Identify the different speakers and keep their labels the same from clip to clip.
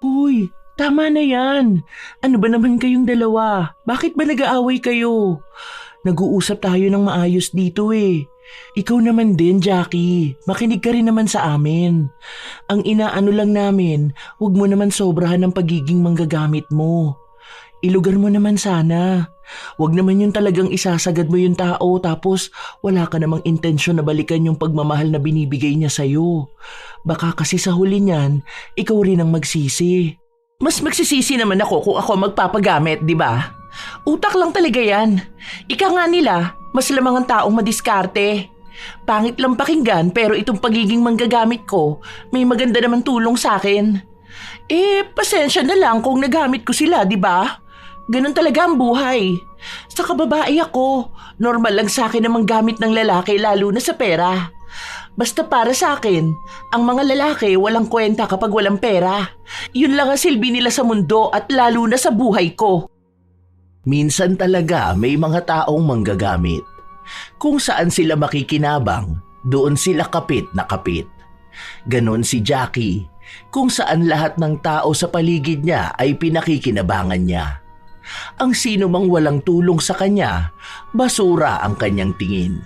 Speaker 1: Uy, tama na yan. Ano ba naman kayong dalawa? Bakit ba nag-aaway kayo? Nag-uusap tayo ng maayos dito eh. Ikaw naman din, Jackie. Makinig ka rin naman sa amin. Ang inaano lang namin, huwag mo naman sobrahan ng pagiging manggagamit mo. Ilugar mo naman sana. Huwag naman yung talagang isasagad mo yung tao tapos wala ka namang intensyon na balikan yung pagmamahal na binibigay niya sa'yo. Baka kasi sa huli niyan, ikaw rin ang magsisi. Mas magsisisi naman ako kung ako magpapagamit, di ba? Utak lang talaga yan. Ika nga nila, mas lamang ang taong madiskarte. Pangit lang pakinggan pero itong pagiging manggagamit ko, may maganda naman tulong sa akin. Pasensya na lang kung nagamit ko sila, di ba? Ganun talaga ang buhay. Sa kababae ako, normal lang sa akin namang gamit ng lalaki lalo na sa pera. Basta para sa akin, ang mga lalaki walang kwenta kapag walang pera. Yun lang ang silbi nila sa mundo at lalo na sa buhay ko.
Speaker 2: Minsan talaga may mga taong manggagamit. Kung saan sila makikinabang, doon sila kapit na kapit. Ganon si Jackie, kung saan lahat ng tao sa paligid niya ay pinakikinabangan niya. Ang sino mang walang tulong sa kanya, basura ang kanyang tingin.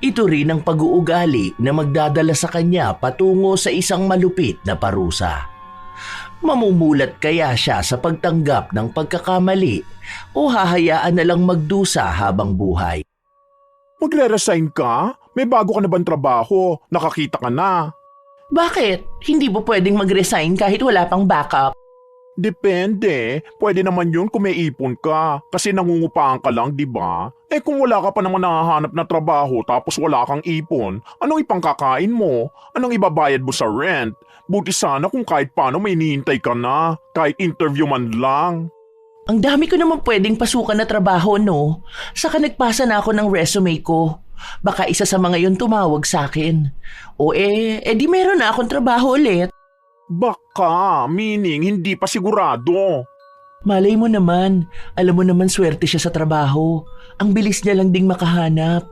Speaker 2: Ito rin ang pag-uugali na magdadala sa kanya patungo sa isang malupit na parusa. Mamumulat kaya siya sa pagtanggap ng pagkakamali o hahayaan na lang magdusa habang buhay?
Speaker 3: Magre-resign ka? May bago ka na bang trabaho? Nakakita ka na?
Speaker 1: Bakit? Hindi ba pwedeng mag-resign kahit wala pang backup?
Speaker 3: Depende. Pwede naman yun kung may ipon ka. Kasi nangungupahan ka lang, di ba? Kung wala ka pa naman nahahanap na trabaho tapos wala kang ipon, anong ipangkakain mo? Anong ibabayad mo sa rent? Buti sana kung kahit paano may hinihintay ka na. Kahit interview man lang.
Speaker 1: Ang dami ko naman pwedeng pasukan na trabaho, no? Saka nagpasa na ako ng resume ko. Baka isa sa mga yun tumawag sa akin. Di meron na akong trabaho ulit.
Speaker 3: Baka, meaning hindi pa sigurado.
Speaker 1: Malay mo naman, alam mo naman swerte siya sa trabaho. Ang bilis niya lang ding makahanap.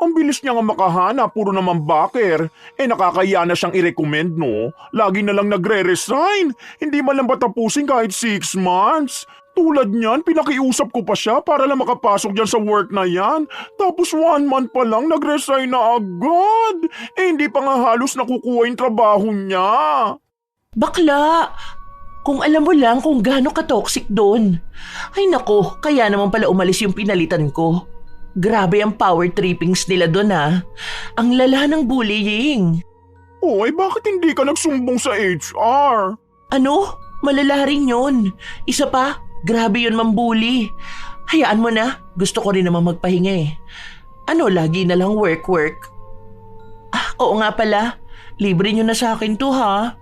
Speaker 3: Ang bilis niya nga makahanap, puro naman baker. Nakakaya na siyang i-recommend, no? Lagi na lang nagre-resign. Hindi man lang tapusin kahit 6 months. Tulad niyan, pinakiusap ko pa siya para lang makapasok dyan sa work na yan. Tapos 1 month pa lang, nag-resign na agad. Hindi pa nga halos nakukuha yung trabaho niya.
Speaker 1: Bakla! Kung alam mo lang kung gaano ka-toxic doon. Ay nako, kaya naman pala umalis yung pinalitan ko. Grabe ang power trippings nila doon ha. Ang lala ng bullying.
Speaker 3: Bakit hindi ka nagsumbong sa HR?
Speaker 1: Ano? Malala rin yun. Isa pa, grabe yun mambully. Hayaan mo na, gusto ko rin naman magpahinga eh. Lagi na lang work. Oo nga pala, libre nyo na sa akin to ha.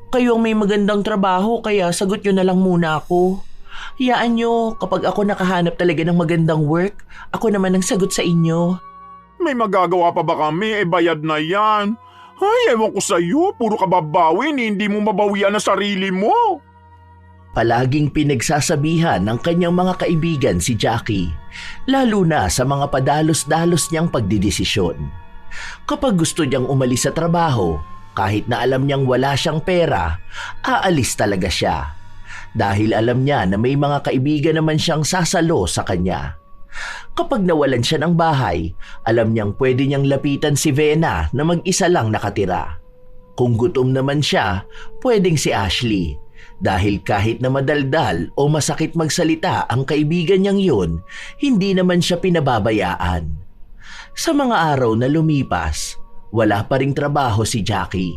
Speaker 1: Kayo ang may magandang trabaho kaya sagot nyo na lang muna ako. Hayaan nyo, kapag ako nakahanap talaga ng magandang work, ako naman ang sagot sa inyo.
Speaker 3: May magagawa pa ba kami? Bayad na yan. Ay, ewan ko sa'yo, puro kababawin, hindi mo mabawian ang sarili mo.
Speaker 2: Palaging pinagsasabihan ng kanyang mga kaibigan si Jackie, lalo na sa mga padalos-dalos niyang pagdidesisyon. Kapag gusto niyang umalis sa trabaho, kahit na alam niyang wala siyang pera, aalis talaga siya. Dahil alam niya na may mga kaibigan naman siyang sasalo sa kanya. Kapag nawalan siya ng bahay, alam niyang pwede niyang lapitan si Vena na mag-isa lang nakatira. Kung gutom naman siya, pwedeng si Ashley. Dahil kahit na madaldal o masakit magsalita ang kaibigan niyang yun, hindi naman siya pinababayaan. Sa mga araw na lumipas, wala pa ring trabaho si Jackie.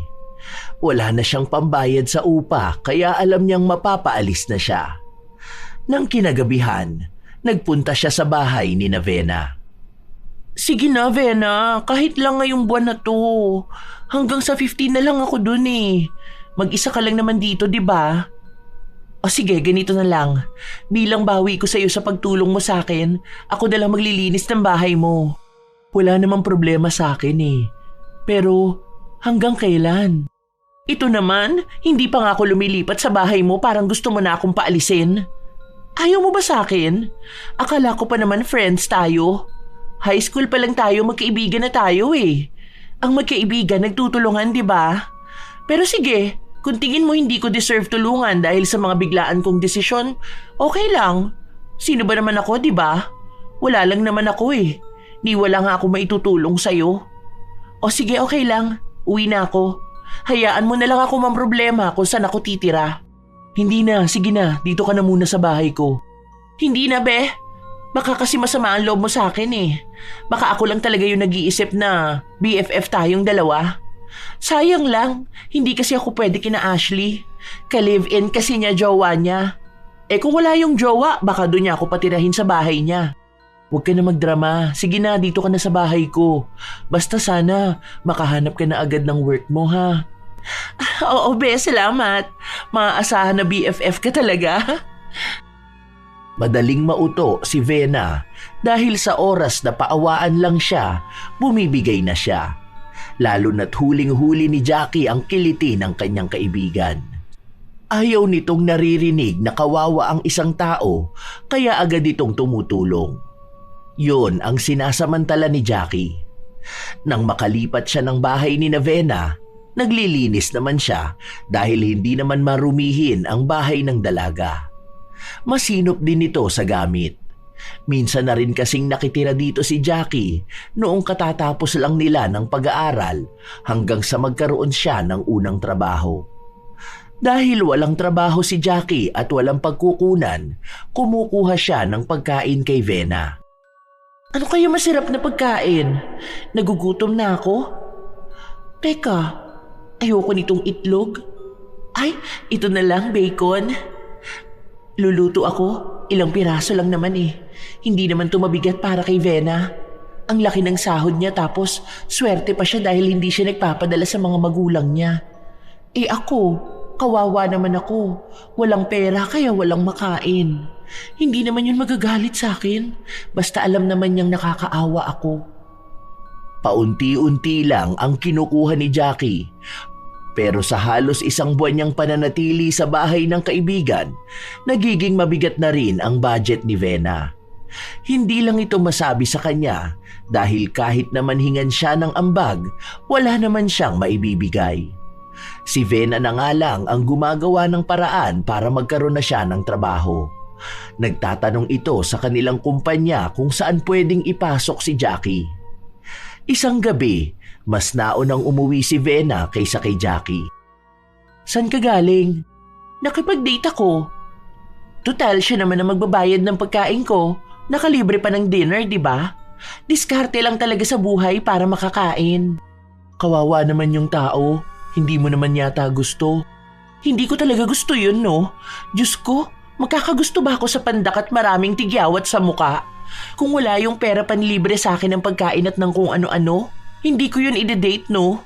Speaker 2: Wala na siyang pambayad sa upa kaya alam niyang mapapaalis na siya. Nang kinagabihan, nagpunta siya sa bahay ni Vena.
Speaker 1: Sige na, Vena. Kahit lang ngayong buwan na to. Hanggang sa 15 na lang ako dun eh. Mag-isa ka lang naman dito, di ba? O sige, ganito na lang. Bilang bawi ko sa'yo sa pagtulong mo sa akin, ako na lang maglilinis ng bahay mo. Wala namang problema sa akin eh. Pero hanggang kailan? Ito naman, hindi pa nga ako lumilipat sa bahay mo, parang gusto mo na akong paalisin. Ayaw mo ba sa akin? Akala ko pa naman friends tayo. High school pa lang tayo, magkaibigan na tayo eh. Ang magkaibigan nagtutulungan, di ba? Pero sige, Kung tingin mo hindi ko deserve tulungan dahil sa mga biglaan kong desisyon, okay lang. Sino ba naman ako, di ba? Wala lang naman ako eh. Ni wala nga ako maitutulong sa'yo. O sige, okay lang. Uwi na ako. Hayaan mo na lang ako mamroblema kung saan ako titira. Hindi na, sige na. Dito ka na muna sa bahay ko. Hindi na, be. Baka kasi masama ang loob mo sa akin eh. Baka ako lang talaga yung nag-iisip na BFF tayong dalawa. Sayang lang, hindi kasi ako pwede kina Ashley. Ka-live-in kasi niya jowa niya. Kung wala yung jowa, baka doon niya ako patirahin sa bahay niya. Huwag ka na magdrama. Sige na, dito ka na sa bahay ko. Basta sana, makahanap ka na agad ng work mo ha. Oo, be, salamat. Maaasahan na BFF ka talaga.
Speaker 2: Madaling mauto si Vena dahil sa oras na paawaan lang siya, bumibigay na siya. Lalo na't huling-huli ni Jackie ang kiliti ng kanyang kaibigan. Ayaw nitong naririnig na kawawa ang isang tao kaya agad itong tumutulong. Yun ang sinasamantala ni Jackie. Nang makalipat siya ng bahay ni Vena, naglilinis naman siya dahil hindi naman marumihin ang bahay ng dalaga. Masinop din ito sa gamit. Minsan na rin kasing nakitira dito si Jackie noong katatapos lang nila ng pag-aaral hanggang sa magkaroon siya ng unang trabaho. Dahil walang trabaho si Jackie at walang pagkukunan, kumukuha siya ng pagkain kay Vena.
Speaker 1: Ano kaya masarap na pagkain? Nagugutom na ako. Teka, ayoko nitong itlog. Ay, ito na lang, bacon. Luluto ako, ilang piraso lang naman eh. Hindi naman to mabigat para kay Vena. Ang laki ng sahod niya tapos swerte pa siya dahil hindi siya nagpapadala sa mga magulang niya. Ako, kawawa naman ako. Walang pera kaya walang makain. Hindi naman yun magagalit sa akin. Basta alam naman niyang nakakaawa ako.
Speaker 2: Paunti-unti lang ang kinukuha ni Jackie. Pero sa halos isang buwan niyang pananatili sa bahay ng kaibigan, nagiging mabigat na rin ang budget ni Vena. Hindi lang ito masabi sa kanya dahil kahit naman hingan siya ng ambag, wala naman siyang maibibigay. Si Vena na nga lang ang gumagawa ng paraan para magkaroon na siya ng trabaho. Nagtatanong ito sa kanilang kumpanya kung saan pwedeng ipasok si Jackie. Isang gabi, mas naunang umuwi si Vena kaysa kay Jackie.
Speaker 1: Saan ka galing? Nakipag-date ako. Total, siya naman ang magbabayad ng pagkain ko. Nakalibre pa ng dinner, di ba? Diskarte lang talaga sa buhay para makakain. Kawawa naman yung tao. Hindi mo naman yata gusto. Hindi ko talaga gusto yun, no? Diyos ko, magkakagusto ba ako sa pandak at maraming tigyawat sa muka? Kung wala yung pera panlibre sa akin ng pagkain at ng kung ano-ano, hindi ko yun ide-date, no?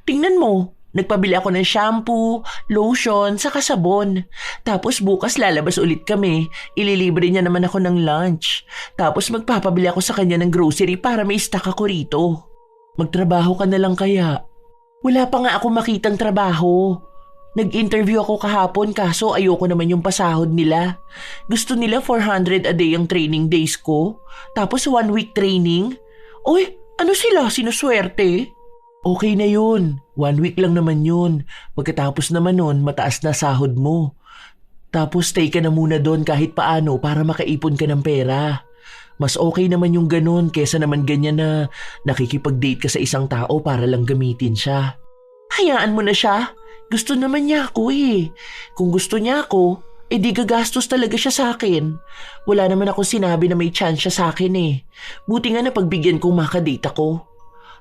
Speaker 1: Tingnan mo, nagpabili ako ng shampoo, lotion, saka sabon. Tapos bukas lalabas ulit kami, ililibre niya naman ako ng lunch. Tapos magpapabili ako sa kanya ng grocery para may stock ako rito. Magtrabaho ka na lang kaya. Wala pa nga ako makitang trabaho. Nag-interview ako kahapon kaso ayoko naman yung pasahod nila. Gusto nila 400 a day ang training days ko. Tapos 1 week training. Oy, ano sila? Sinuswerte? Okay na yun. 1 week lang naman yun. Pagkatapos naman nun, mataas na sahod mo. Tapos stay ka na muna doon kahit paano para makaipon ka ng pera. Mas okay naman yung ganun kesa naman ganyan na nakikipag-date ka sa isang tao para lang gamitin siya. Hayaan mo na siya. Gusto naman niya ako eh. Kung gusto niya ako, di gagastos talaga siya sa akin. Wala naman akong sinabi na may chance siya sa akin eh. Buti nga na pagbigyan kong makadate ako.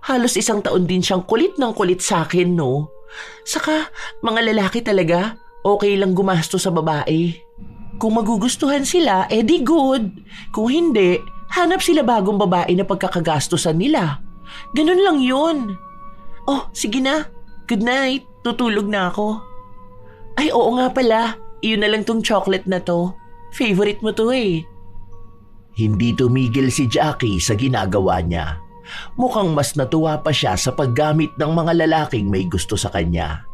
Speaker 1: Halos 1 taon din siyang kulit ng kulit sa akin, no? Saka, mga lalaki talaga, okay lang gumasto sa babae. Kung magugustuhan sila, di good. Kung hindi, hanap sila bagong babae na pagkakagastusan nila. Ganun lang yun. Oh, sige na. Good night. Tutulog na ako. Ay, oo nga pala. Iyon na lang tong chocolate na to. Favorite mo to eh.
Speaker 2: Hindi tumigil si Jackie sa ginagawa niya. Mukhang mas natuwa pa siya sa paggamit ng mga lalaking may gusto sa kanya.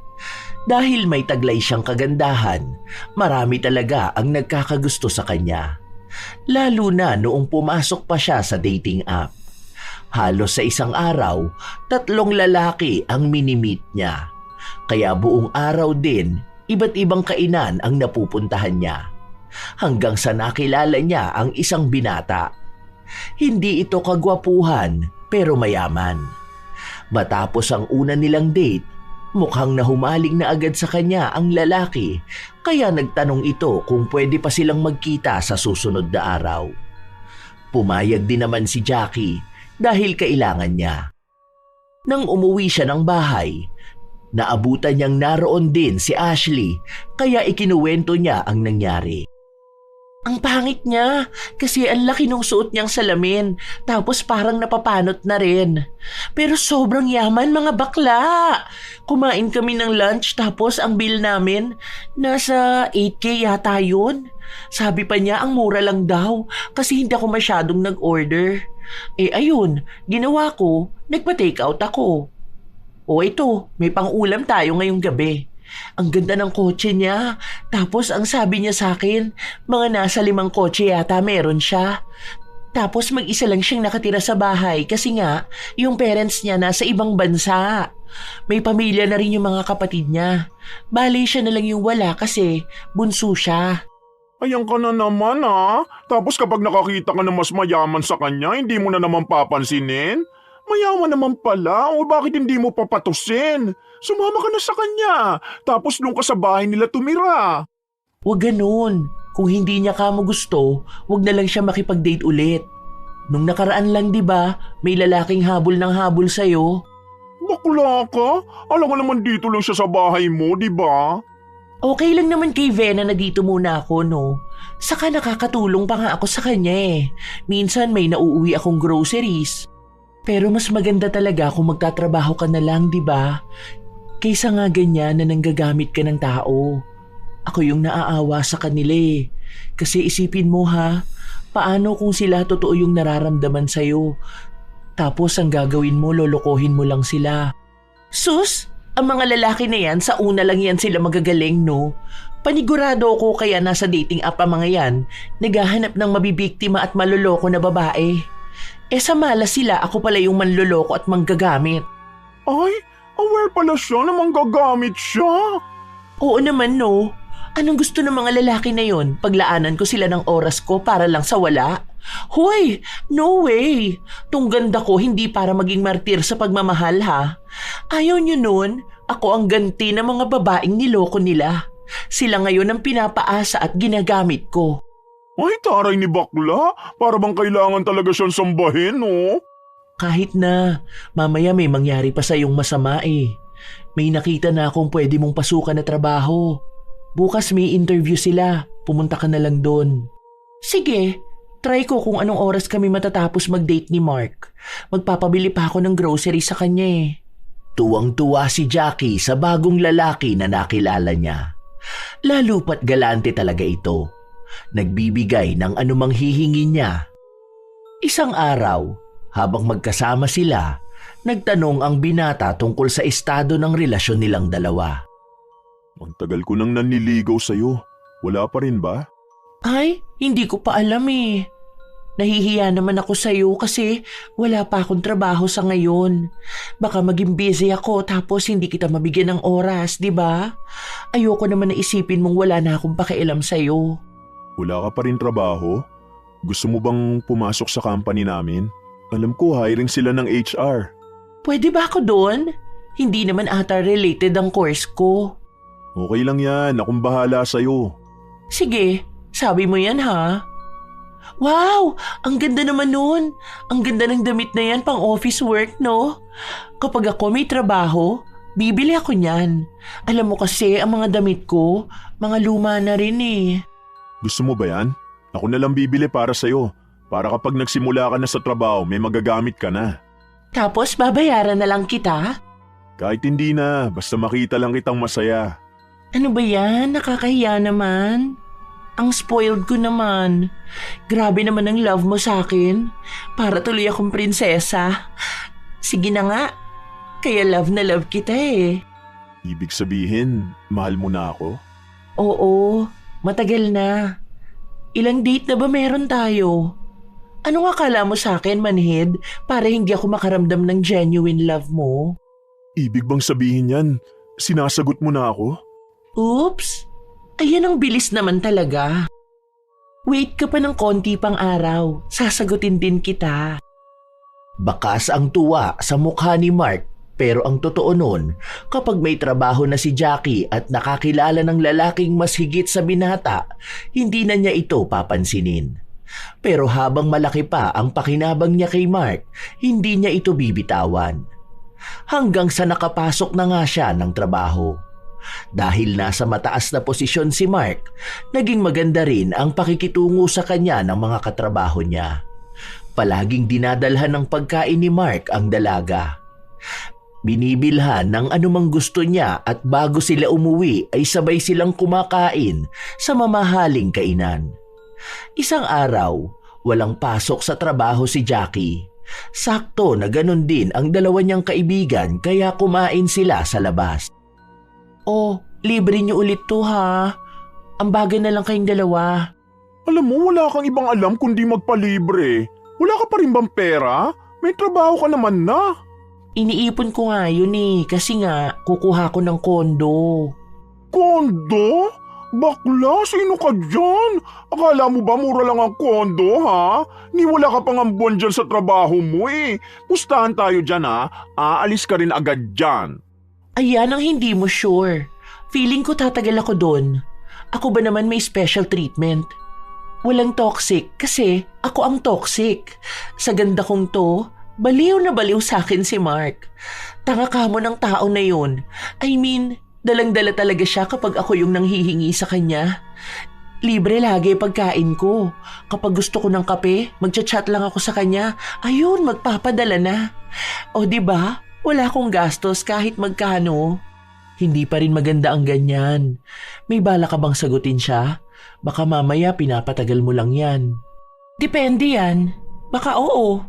Speaker 2: Dahil may taglay siyang kagandahan, marami talaga ang nagkakagusto sa kanya. Lalo na noong pumasok pa siya sa dating app. Halos sa isang araw, 3 lalaki ang minimit niya. Kaya buong araw din, iba't ibang kainan ang napupuntahan niya. Hanggang sa nakilala niya ang isang binata. Hindi ito kagwapuhan pero mayaman. Matapos ang una nilang date, mukhang nahumaling na agad sa kanya ang lalaki kaya nagtanong ito kung pwede pa silang magkita sa susunod na araw. Pumayag din naman si Jackie dahil kailangan niya. Nang umuwi siya ng bahay, naabutan niyang naroon din si Ashley kaya ikinuwento niya ang nangyari.
Speaker 1: Ang pangit niya kasi ang laki nung suot niyang salamin tapos parang napapanot na rin. Pero sobrang yaman mga bakla. Kumain kami ng lunch tapos ang bill namin nasa 8K yata yun. Sabi pa niya ang mura lang daw kasi hindi ako masyadong nag-order. Ayun, ginawa ko, nagpa-take out ako. Ito, may pang-ulam tayo ngayong gabi. Ang ganda ng kotse niya. Tapos ang sabi niya sa akin, mga nasa 5 kotse yata meron siya. Tapos mag-isa lang siyang nakatira sa bahay kasi nga yung parents niya nasa ibang bansa. May pamilya na rin yung mga kapatid niya. Bale siya na lang yung wala kasi bunso siya.
Speaker 3: Ayan ka na naman Tapos kapag nakakita ka na mas mayaman sa kanya, hindi mo na naman papansinin? Mayaman naman pala, o bakit hindi mo papatusin? Sumama ka na sa kanya, tapos doon ka sa bahay nila tumira.
Speaker 1: Huwag ganun. Kung hindi niya kamo gusto, huwag na lang siya makipag-date ulit. Nung nakaraan lang 'di ba, may lalaking habol ng habol sa'yo.
Speaker 3: Bakla ka? Alam ko naman dito lang siya sa bahay mo, di ba?
Speaker 1: Okay lang naman kay Vena na dito muna ako, no? Saka nakakatulong pa nga ako sa kanya eh. Minsan may nauuwi akong groceries. Pero mas maganda talaga kung magtatrabaho ka na lang, di ba? Kaysa nga ganyan na nanggagamit ka ng tao. Ako yung naaawa sa kanila eh. Kasi isipin mo ha, paano kung sila totoo yung nararamdaman sa'yo? Tapos ang gagawin mo, lolokohin mo lang sila. Sus! Ang mga lalaki na yan, sa una lang yan sila magagaling, no? Panigurado ako kaya nasa dating app ang mga yan, naghahanap ng mabibiktima at maloloko na babae. Sa malas sila, ako pala yung manloloko at manggagamit.
Speaker 3: Ay, aware pala siya na manggagamit siya.
Speaker 1: Oo naman, no? Anong gusto ng mga lalaki na yon? Paglaanan ko sila ng oras ko para lang sa wala? Hoy, no way! Tung ganda ko hindi para maging martir sa pagmamahal ha. Ayaw nyo nun, ako ang ganti ng mga babaeng niloko nila. Sila ngayon ang pinapaasa at ginagamit ko.
Speaker 3: Ay, taray ni bakla. Para bang kailangan talaga siyang sambahin, no?
Speaker 1: Kahit na, mamaya may mangyari pa sa iyong masama eh. May nakita na akong pwede mong pasukan na trabaho. Bukas may interview sila, pumunta ka na lang doon. Sige, try ko kung anong oras kami matatapos mag-date ni Mark. Magpapabili pa ako ng grocery sa kanya eh.
Speaker 2: Tuwang-tuwa si Jackie sa bagong lalaki na nakilala niya. Lalo pat galante talaga ito. Nagbibigay ng anumang hihingi niya. Isang araw, habang magkasama sila, nagtanong ang binata tungkol sa estado ng relasyon nilang dalawa.
Speaker 3: Ang tagal ko nang nanliligaw sa'yo. Wala pa rin ba?
Speaker 1: Ay, hindi ko pa alam eh. Nahihiya naman ako sa'yo kasi wala pa akong trabaho sa ngayon. Baka maging busy ako tapos hindi kita mabigyan ng oras, di ba? Ayoko naman na isipin mong wala na akong pakialam sa'yo.
Speaker 3: Wala ka pa rin trabaho? Gusto mo bang pumasok sa company namin? Alam ko hiring sila ng HR.
Speaker 1: Pwede ba ako doon? Hindi naman ata related ang course ko.
Speaker 3: Okay lang yan, akong bahala sa'yo.
Speaker 1: Sige, sabi mo yan ha. Wow! Ang ganda naman nun. Ang ganda ng damit na yan pang office work, no? Kapag ako may trabaho, bibili ako niyan. Alam mo kasi ang mga damit ko, mga luma na rin eh.
Speaker 3: Gusto mo ba yan? Ako na lang bibili para sa'yo. Para kapag nagsimula ka na sa trabaho, may magagamit ka na.
Speaker 1: Tapos babayaran na lang kita?
Speaker 3: Kahit hindi na, basta makita lang kitang masaya.
Speaker 1: Ano ba yan? Nakakahiya naman. Ang spoiled ko naman. Grabe naman ang love mo sa akin. Para tuloy akong prinsesa. Sige na nga. Kaya love na love kita eh.
Speaker 3: Ibig sabihin, mahal mo na ako?
Speaker 1: Oo, matagal na. Ilang date na ba meron tayo? Ano akala mo sa akin, manhid, para hindi ako makaramdam ng genuine love mo?
Speaker 3: Ibig bang sabihin yan, Sinasagot mo na ako?
Speaker 1: Oops! Ayan ang bilis naman talaga. Wait ka pa ng konti pang araw. Sasagutin din kita.
Speaker 2: Bakas ang tuwa sa mukha ni Mark, pero ang totoo nun, kapag may trabaho na si Jackie at nakakilala ng lalaking mas higit sa binata, hindi na niya ito papansinin. Pero habang malaki pa ang pakinabang niya kay Mark, hindi niya ito bibitawan. Hanggang sa nakapasok na nga siya ng trabaho. Dahil nasa mataas na posisyon si Mark, naging maganda rin ang pakikitungo sa kanya ng mga katrabaho niya. Palaging dinadalhan ng pagkain ni Mark ang dalaga. Binibilhan ng anumang gusto niya at bago sila umuwi ay sabay silang kumakain sa mamahaling kainan. Isang araw, walang pasok sa trabaho si Jackie. Sakto na ganun din ang dalawa niyang kaibigan kaya kumain sila sa labas. Oh, libre niyo ulit to ha. Ang bagay na lang kayong dalawa.
Speaker 3: Alam mo, wala kang ibang alam kundi magpalibre. Wala ka pa rin bang pera? May trabaho ka naman na.
Speaker 1: Iniipon ko nga yun kasi nga kukuha ko ng kondo.
Speaker 3: Kondo? Bakla, sino ka dyan? Akala mo ba mura lang ang kondo, ha? Ni wala ka pang ambuan dyan sa trabaho mo eh. Pustahan tayo dyan, ha? Aalis ka rin agad dyan.
Speaker 1: Ayan ang hindi mo sure. Feeling ko tatagal ako doon. Ako ba naman may special treatment? Walang toxic kasi ako ang toxic. Sa ganda kong to, baliw na baliw sa akin si Mark. Tanga ka mo ng tao na yun. I mean, dalang-dala talaga siya kapag ako yung nanghihingi sa kanya. Libre lagi pagkain ko. Kapag gusto ko ng kape, magchat-chat lang ako sa kanya. Ayun, magpapadala na. O diba? Wala akong gastos kahit magkano. Hindi pa rin maganda ang ganyan. May bala ka bang sagutin siya? Baka mamaya pinapatagal mo lang yan. Depende yan. Baka oo.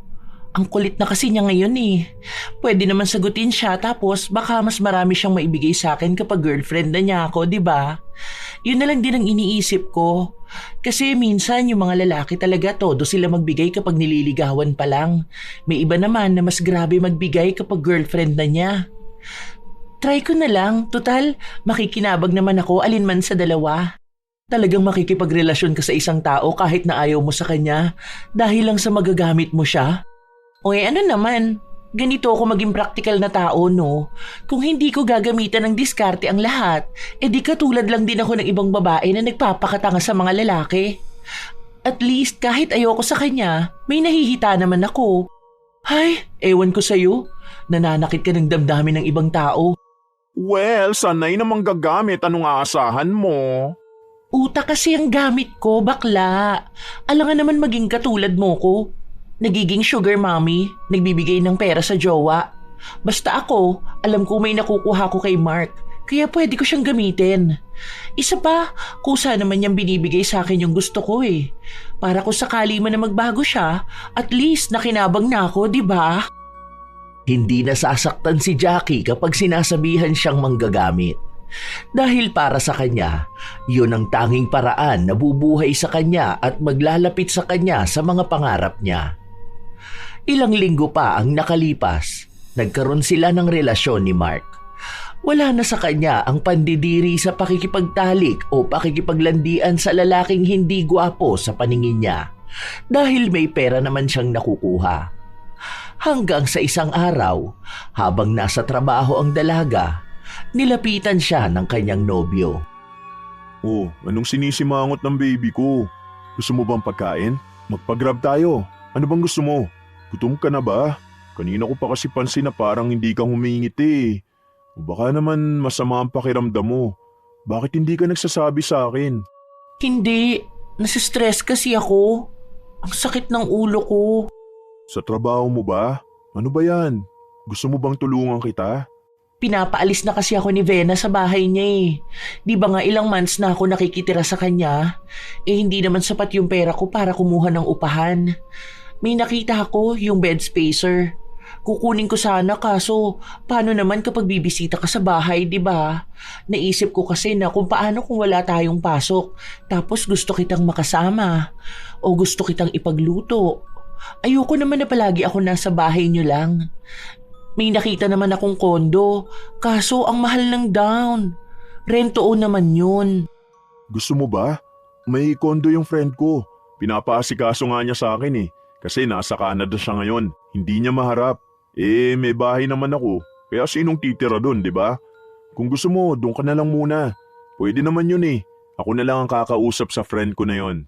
Speaker 1: Ang kulit na kasi niya ngayon eh. Pwede naman sagutin siya tapos baka mas marami siyang maibigay sa akin kapag girlfriend na niya ako, di ba? Yun na lang din ang iniisip ko. Kasi minsan yung mga lalaki talaga todo sila magbigay kapag nililigawan pa lang. May iba naman na mas grabe magbigay kapag girlfriend na niya. Try ko na lang. Tutal, makikinabag naman ako alinman sa dalawa. Talagang makikipagrelasyon ka sa isang tao kahit na ayaw mo sa kanya dahil lang sa magagamit mo siya? O ano naman, ganito ako maging practical na tao, no? Kung hindi ko gagamitan ng diskarte ang lahat, di katulad lang din ako ng ibang babae na nagpapakatanga sa mga lalaki. At least kahit ayoko sa kanya, may nahihita naman ako. Ay, ewan ko sa'yo, nananakit ka ng damdamin ng ibang tao.
Speaker 3: Well, sanay namang gagamit. Anong aasahan mo?
Speaker 1: Utak kasi ang gamit ko, bakla. Alangan naman maging katulad mo ko. Nagiging sugar mommy, nagbibigay ng pera sa jowa. Basta ako, alam ko may nakukuha ko kay Mark, kaya pwede ko siyang gamitin. Isa pa, kusa naman niyang binibigay sa akin yung gusto ko eh. Para kung sakali man na magbago siya, at least nakinabang na ako, di ba?
Speaker 2: Hindi nasasaktan si Jackie kapag sinasabihan siyang manggagamit. Dahil para sa kanya, yun ang tanging paraan na bubuhay sa kanya at maglalapit sa kanya sa mga pangarap niya. Ilang linggo pa ang nakalipas, nagkaroon sila ng relasyon ni Mark. Wala na sa kanya ang pandidiri sa pakikipagtalik o pakikipaglandian sa lalaking hindi gwapo sa paningin niya dahil may pera naman siyang nakukuha. Hanggang sa isang araw, habang nasa trabaho ang dalaga, nilapitan siya ng kanyang nobyo.
Speaker 3: Oh, anong sinisimangot ng baby ko? Gusto mo bang pagkain? Magpa-grab tayo. Ano bang gusto mo? Gutom ka na ba? Kanina ko pa kasi pansin na parang hindi ka humingiti. O baka naman masama ang pakiramdam mo. Bakit hindi ka nagsasabi sa akin?
Speaker 1: Hindi, nasistress kasi ako. Ang sakit ng ulo ko.
Speaker 3: Sa trabaho mo ba? Ano ba yan? Gusto mo bang tulungan kita?
Speaker 1: Pinapaalis na kasi ako ni Vena sa bahay niya eh. Di ba nga ilang months na ako nakikitira sa kanya? Hindi naman sapat yung pera ko para kumuha ng upahan. May nakita ako yung bed spacer. Kukunin ko sana kaso paano naman kapag bibisita ka sa bahay, di ba? Naisip ko kasi na kung paano kung wala tayong pasok tapos gusto kitang makasama o gusto kitang ipagluto. Ayoko naman na palagi ako nasa bahay niyo lang. May nakita naman akong kondo, kaso ang mahal ng down. Rento naman yun.
Speaker 3: Gusto mo ba? May kondo yung friend ko. Pinapaasikaso nga niya sa akin eh. Kasi nasa Canada siya ngayon. Hindi niya maharap. May bahay naman ako. Kaya sinong titira doon, di ba? Kung gusto mo, doon ka na lang muna. Pwede naman yun eh. Ako na lang ang kakausap sa friend ko na yon.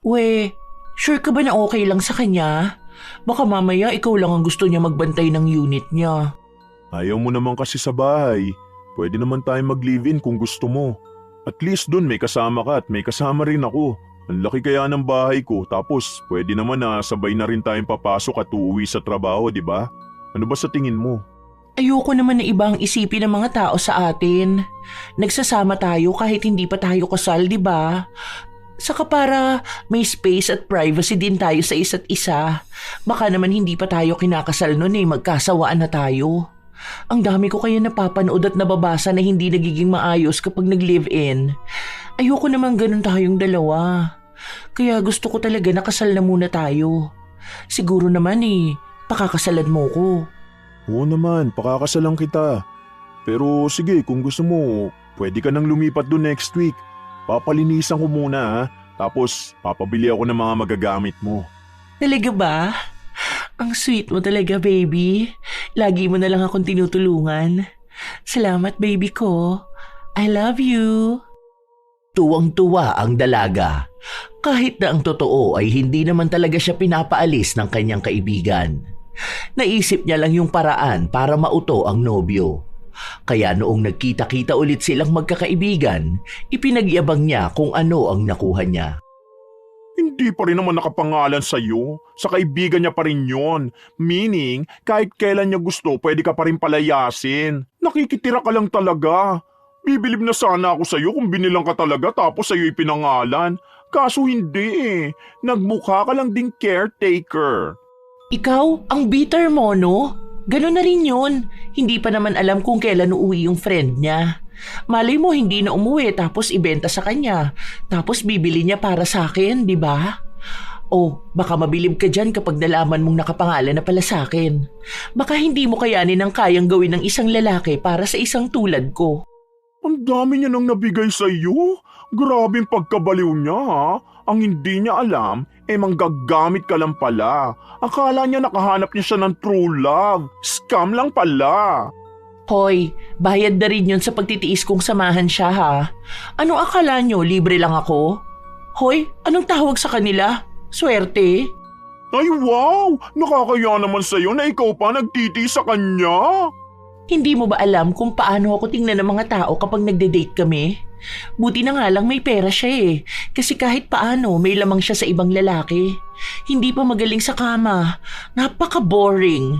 Speaker 1: We, sure ka ba na okay lang sa kanya? Baka mamaya ikaw lang ang gusto niya magbantay ng unit niya.
Speaker 3: Ayaw mo naman kasi sa bahay. Pwede naman tayong mag-live-in kung gusto mo. At least doon may kasama ka at may kasama rin ako. Ang laki kaya ng bahay ko, tapos pwede naman na sabay na rin tayong papasok at uuwi sa trabaho, di ba? Ano ba sa tingin mo?
Speaker 1: Ayoko naman na ibang isipin ng mga tao sa atin. Nagsasama tayo kahit hindi pa tayo kasal, di ba? Saka para may space at privacy din tayo sa isa't isa. Baka naman hindi pa tayo kinakasal nun magkasawaan na tayo. Ang dami ko kaya napapanood at nababasa na hindi nagiging maayos kapag nag-live-in. Ayoko naman ganun tayong dalawa. Kaya gusto ko talaga nakasal na muna tayo. Siguro naman pakakasalan mo ko.
Speaker 3: Oo naman, pakakasalan kita. Pero sige, kung gusto mo, pwede ka nang lumipat doon next week. Papalinisan ko muna ha. Tapos papabili ako ng mga magagamit mo.
Speaker 1: Talaga ba? Ang sweet mo talaga, baby. Lagi mo na lang akong tinutulungan. Salamat, baby ko. I love you.
Speaker 2: Tuwang-tuwa ang dalaga. Kahit na ang totoo ay hindi naman talaga siya pinapaalis ng kanyang kaibigan. Naisip niya lang yung paraan para mauto ang nobyo. Kaya noong nagkita-kita ulit silang magkakaibigan, ipinagyabang niya kung ano ang nakuha niya.
Speaker 3: Hindi pa rin naman nakapangalan sa'yo. Sa kaibigan niya pa rin yun. Meaning, kahit kailan niya gusto, pwede ka pa rin palayasin. Nakikitira ka lang talaga. Bibilib na sana ako sa'yo kung binilang ka talaga tapos sa'yo ipinangalan. Kaso hindi Nagmukha ka lang ding caretaker.
Speaker 1: Ikaw, ang bitter mo, no? Ganun na rin yun. Hindi pa naman alam kung kailan uuwi yung friend niya. Malay mo hindi na umuwi tapos ibenta sa kanya. Tapos bibili niya para sa akin, di ba? O baka mabilib ka dyan kapag nalaman mong nakapangalan na pala sa akin. Baka hindi mo kayanin ang kayang gawin ng isang lalaki para sa isang tulad ko.
Speaker 3: Ang dami niya nang nabigay sa'yo. Grabing pagkabaliw niya ha. Ang hindi niya alam, manggagamit ka lang pala. Akala niya nakahanap niya siya ng true love. Scam lang pala.
Speaker 1: Hoy, bayad na rin yun sa pagtitiis kong samahan siya ha. Anong akala nyo, libre lang ako? Hoy, anong tawag sa kanila? Swerte?
Speaker 3: Ay wow! Nakakaya naman sa'yo na ikaw pa nagtiti sa kanya.
Speaker 1: Hindi mo ba alam kung paano ako tingnan ng mga tao kapag nagde-date kami? Buti na nga lang may pera siya Kasi kahit paano may lamang siya sa ibang lalaki. Hindi pa magaling sa kama. Napaka-boring.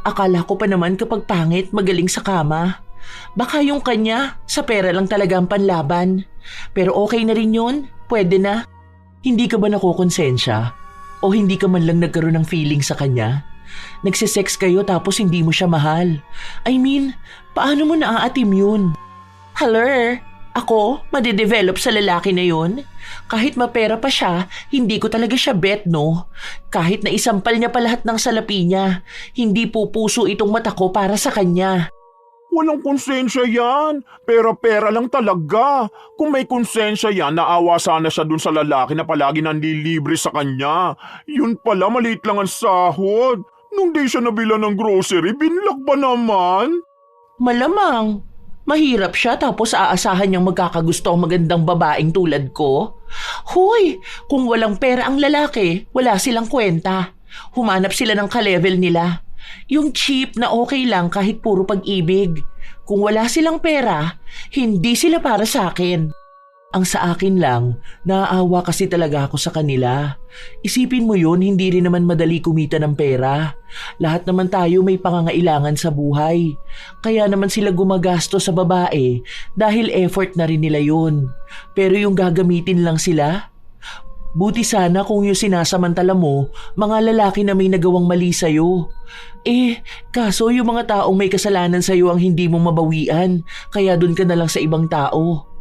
Speaker 1: Akala ko pa naman kapag pangit magaling sa kama. Baka yung kanya sa pera lang talaga ang panlaban. Pero okay na rin yun. Pwede na. Hindi ka ba nakukonsensya? O hindi ka man lang nagkaroon ng feeling sa kanya? Nagsisex kayo tapos hindi mo siya mahal. I mean, paano mo naaatim yun? Hello? Ako, madedevelop sa lalaki na yun? Kahit mapera pa siya, hindi ko talaga siya bet, no? Kahit na isampal niya pa lahat ng salapi niya, hindi pupuso itong mata ko para sa kanya.
Speaker 3: Walang konsensya yan. Pera-pera lang talaga. Kung may konsensya yan, naawa sana siya dun sa lalaki na palagi nanlilibre sa kanya. Yun pala, maliit lang ang sahod. Nung di siya nabila ng grocery, binlak ba naman?
Speaker 1: Malamang. Mahirap siya tapos aasahan niyang magkakagusto ang magandang babaeng tulad ko. Hoy, kung walang pera ang lalaki, wala silang kwenta. Humanap sila ng ka-level nila. Yung cheap na okay lang kahit puro pag-ibig. Kung wala silang pera, hindi sila para sa akin. Ang sa akin lang, naaawa kasi talaga ako sa kanila. Isipin mo yun, hindi rin naman madali kumita ng pera. Lahat naman tayo may pangangailangan sa buhay. Kaya naman sila gumagasto sa babae dahil effort na rin nila yun. Pero yung gagamitin lang sila? Buti sana kung yung sinasamantala mo, mga lalaki na may nagawang mali sa'yo. Kaso yung mga taong may kasalanan sa'yo ang hindi mo mabawian, kaya dun ka na lang sa ibang tao.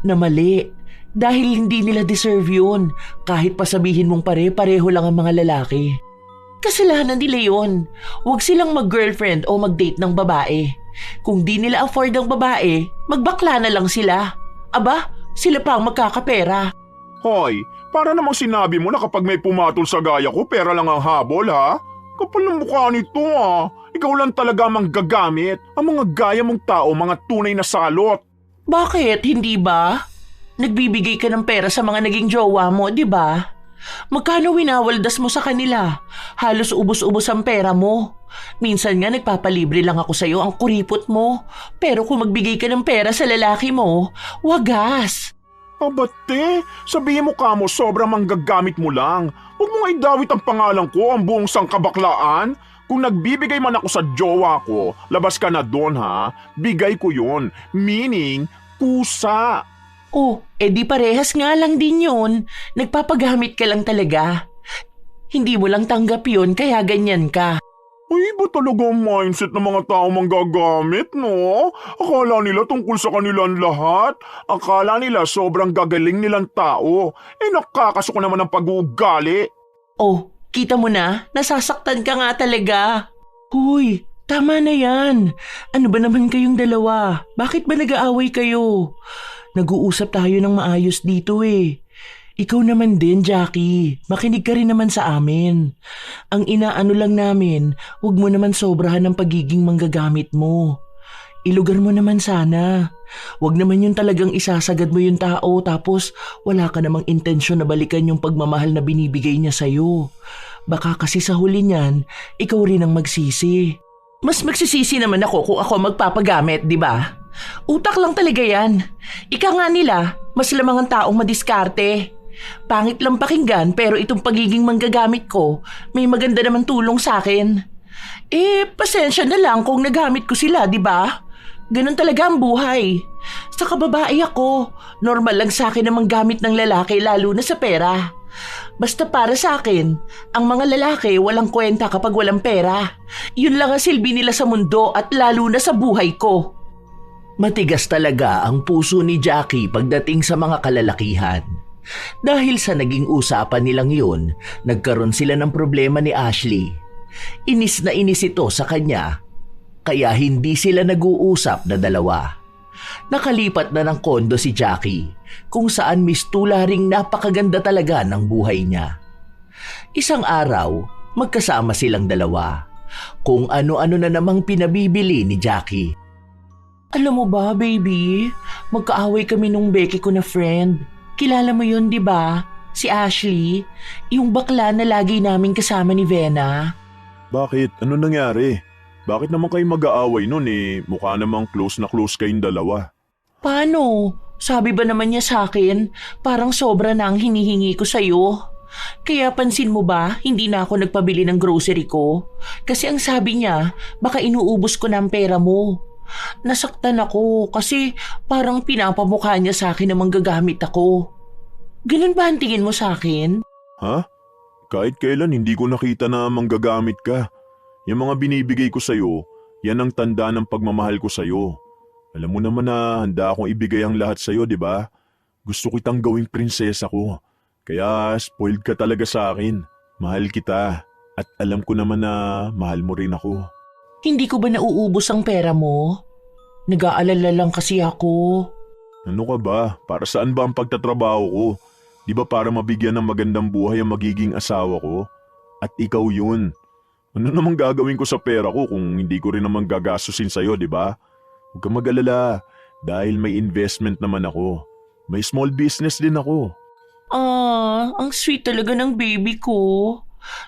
Speaker 1: Na mali. Dahil hindi nila deserve yun, kahit pa sabihin mong pare-pareho lang ang mga lalaki. Kasalanan nila yun. Huwag silang mag-girlfriend o mag-date ng babae. Kung di nila afford ang babae, magbakla na lang sila. Aba, sila pa ang magkakapera.
Speaker 3: Hoy, para namang sinabi mo na kapag may pumatol sa gaya ko, pera lang ang habol ha? Kapal ng mukha nito ha. Ikaw lang talaga manggagamit. Ang mga gaya mong tao, mga tunay na salot.
Speaker 1: Bakit, hindi ba? Nagbibigay ka ng pera sa mga naging jowa mo, di ba? Magkano winawaldas mo sa kanila? Halos ubos-ubos ang pera mo. Minsan nga nagpapalibre lang ako sa'yo ang kuripot mo. Pero kung magbigay ka ng pera sa lalaki mo, wagas.
Speaker 3: Abate, sabihin mo kamo sobrang manggagamit mo lang. Huwag mo nga idawit ang pangalan ko, ang buong sangkabaklaan. Kung nagbibigay man ako sa jowa ko, labas ka na doon ha. Bigay ko yun. Meaning, kusa.
Speaker 1: Oh, edi parehas nga lang din yun. Nagpapagamit ka lang talaga. Hindi mo lang tanggap yun kaya ganyan ka.
Speaker 3: Ay, iba talaga ang mindset ng mga tao manggagamit, no? Akala nila tungkol sa kanilang lahat. Akala nila sobrang gagaling nilang tao. Nakakaso ko naman ng pag-uugali.
Speaker 1: Oh, kita mo na? Nasasaktan ka nga talaga. Huy, tama na yan. Ano ba naman kayong dalawa? Bakit ba nag-aaway kayo? Nag-uusap tayo ng maayos dito eh. Ikaw naman din, Jackie. Makinig ka rin naman sa amin. Ang inaano lang namin, huwag mo naman sobrahan ng pagiging manggagamit mo. Ilugar mo naman sana. Huwag naman yung talagang isasagad mo yung tao tapos wala ka namang intensyon na balikan yung pagmamahal na binibigay niya sa'yo. Baka kasi sa huli niyan, ikaw rin ang magsisi. Mas magsisisi naman ako kung ako magpapagamit, di ba? Utak lang talaga yan. Ika nga nila, mas lamang ang taong madiskarte. Pangit lang pakinggan pero itong pagiging manggagamit ko, may maganda naman tulong sa akin. Pasensya na lang kung nagamit ko sila, di ba? Ganun talaga ang buhay. Sa kababae ako, normal lang sa akin na manggamit ng lalaki lalo na sa pera. Basta para sa akin, ang mga lalaki walang kwenta kapag walang pera. Yun lang ang silbi nila sa mundo at lalo na sa buhay ko.
Speaker 2: Matigas talaga ang puso ni Jackie pagdating sa mga kalalakihan. Dahil sa naging usapan nilang yun, nagkaroon sila ng problema ni Ashley. Inis na inis ito sa kanya, kaya hindi sila nag-uusap na dalawa. Nakalipat na ng kondo si Jackie, kung saan mistula ring napakaganda talaga ng buhay niya. Isang araw, magkasama silang dalawa. Kung ano-ano na namang pinabibili ni Jackie.
Speaker 1: Alam mo ba, baby? Magkaaway kami nung Becky ko na friend. Kilala mo yun, di ba? Si Ashley, yung bakla na lagi naming kasama ni Vena.
Speaker 3: Bakit? Ano nangyari? Bakit naman kayo mag-aaway nun Mukha namang close na close kayong dalawa.
Speaker 1: Paano? Sabi ba naman niya sa akin, parang sobra na ang hinihingi ko sa'yo. Kaya pansin mo ba, hindi na ako nagpabili ng grocery ko? Kasi ang sabi niya, baka inuubos ko na ang pera mo. Nasaktan ako kasi parang pinapamukha niya sa akin na manggagamit ako. Ganun ba ang tingin mo sa akin?
Speaker 3: Ha? Kahit kailan hindi ko nakita na manggagamit ka. Yung mga binibigay ko sa'yo, yan ang tanda ng pagmamahal ko sa'yo. Alam mo naman na handa akong ibigay ang lahat sa'yo, di ba? Gusto kitang gawing prinsesa ko. Kaya spoiled ka talaga sa akin. Mahal kita. At alam ko naman na mahal mo rin ako.
Speaker 1: Hindi ko ba nauubos ang pera mo? Nag-aalala lang kasi ako.
Speaker 3: Ano ka ba? Para saan ba ang pagtatrabaho ko? Di ba para mabigyan ng magandang buhay ang magiging asawa ko? At ikaw yun. Ano namang gagawin ko sa pera ko kung hindi ko rin naman gagastusin sa'yo, di ba? Huwag kang mag-alala dahil may investment naman ako. May small business din ako.
Speaker 1: Ang sweet talaga ng baby ko.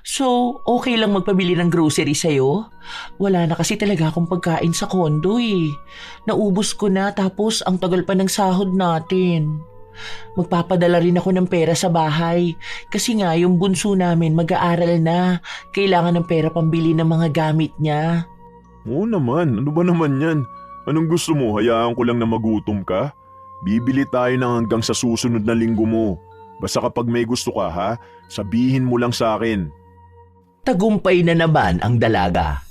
Speaker 1: So, okay lang magpabili ng grocery sa'yo? Wala na kasi talaga akong pagkain sa kondo Naubos ko na tapos ang tagal pa ng sahod natin. Magpapadala rin ako ng pera sa bahay kasi nga yung bunso namin mag-aaral na. Kailangan ng pera pambili ng mga gamit niya.
Speaker 3: Oo naman, ano ba naman yan? Anong gusto mo? Hayaan ko lang na magutom ka? Bibili tayo ng hanggang sa susunod na linggo mo. Basta kapag may gusto ka ha, sabihin mo lang sa akin.
Speaker 2: Tagumpay na naman ang dalaga.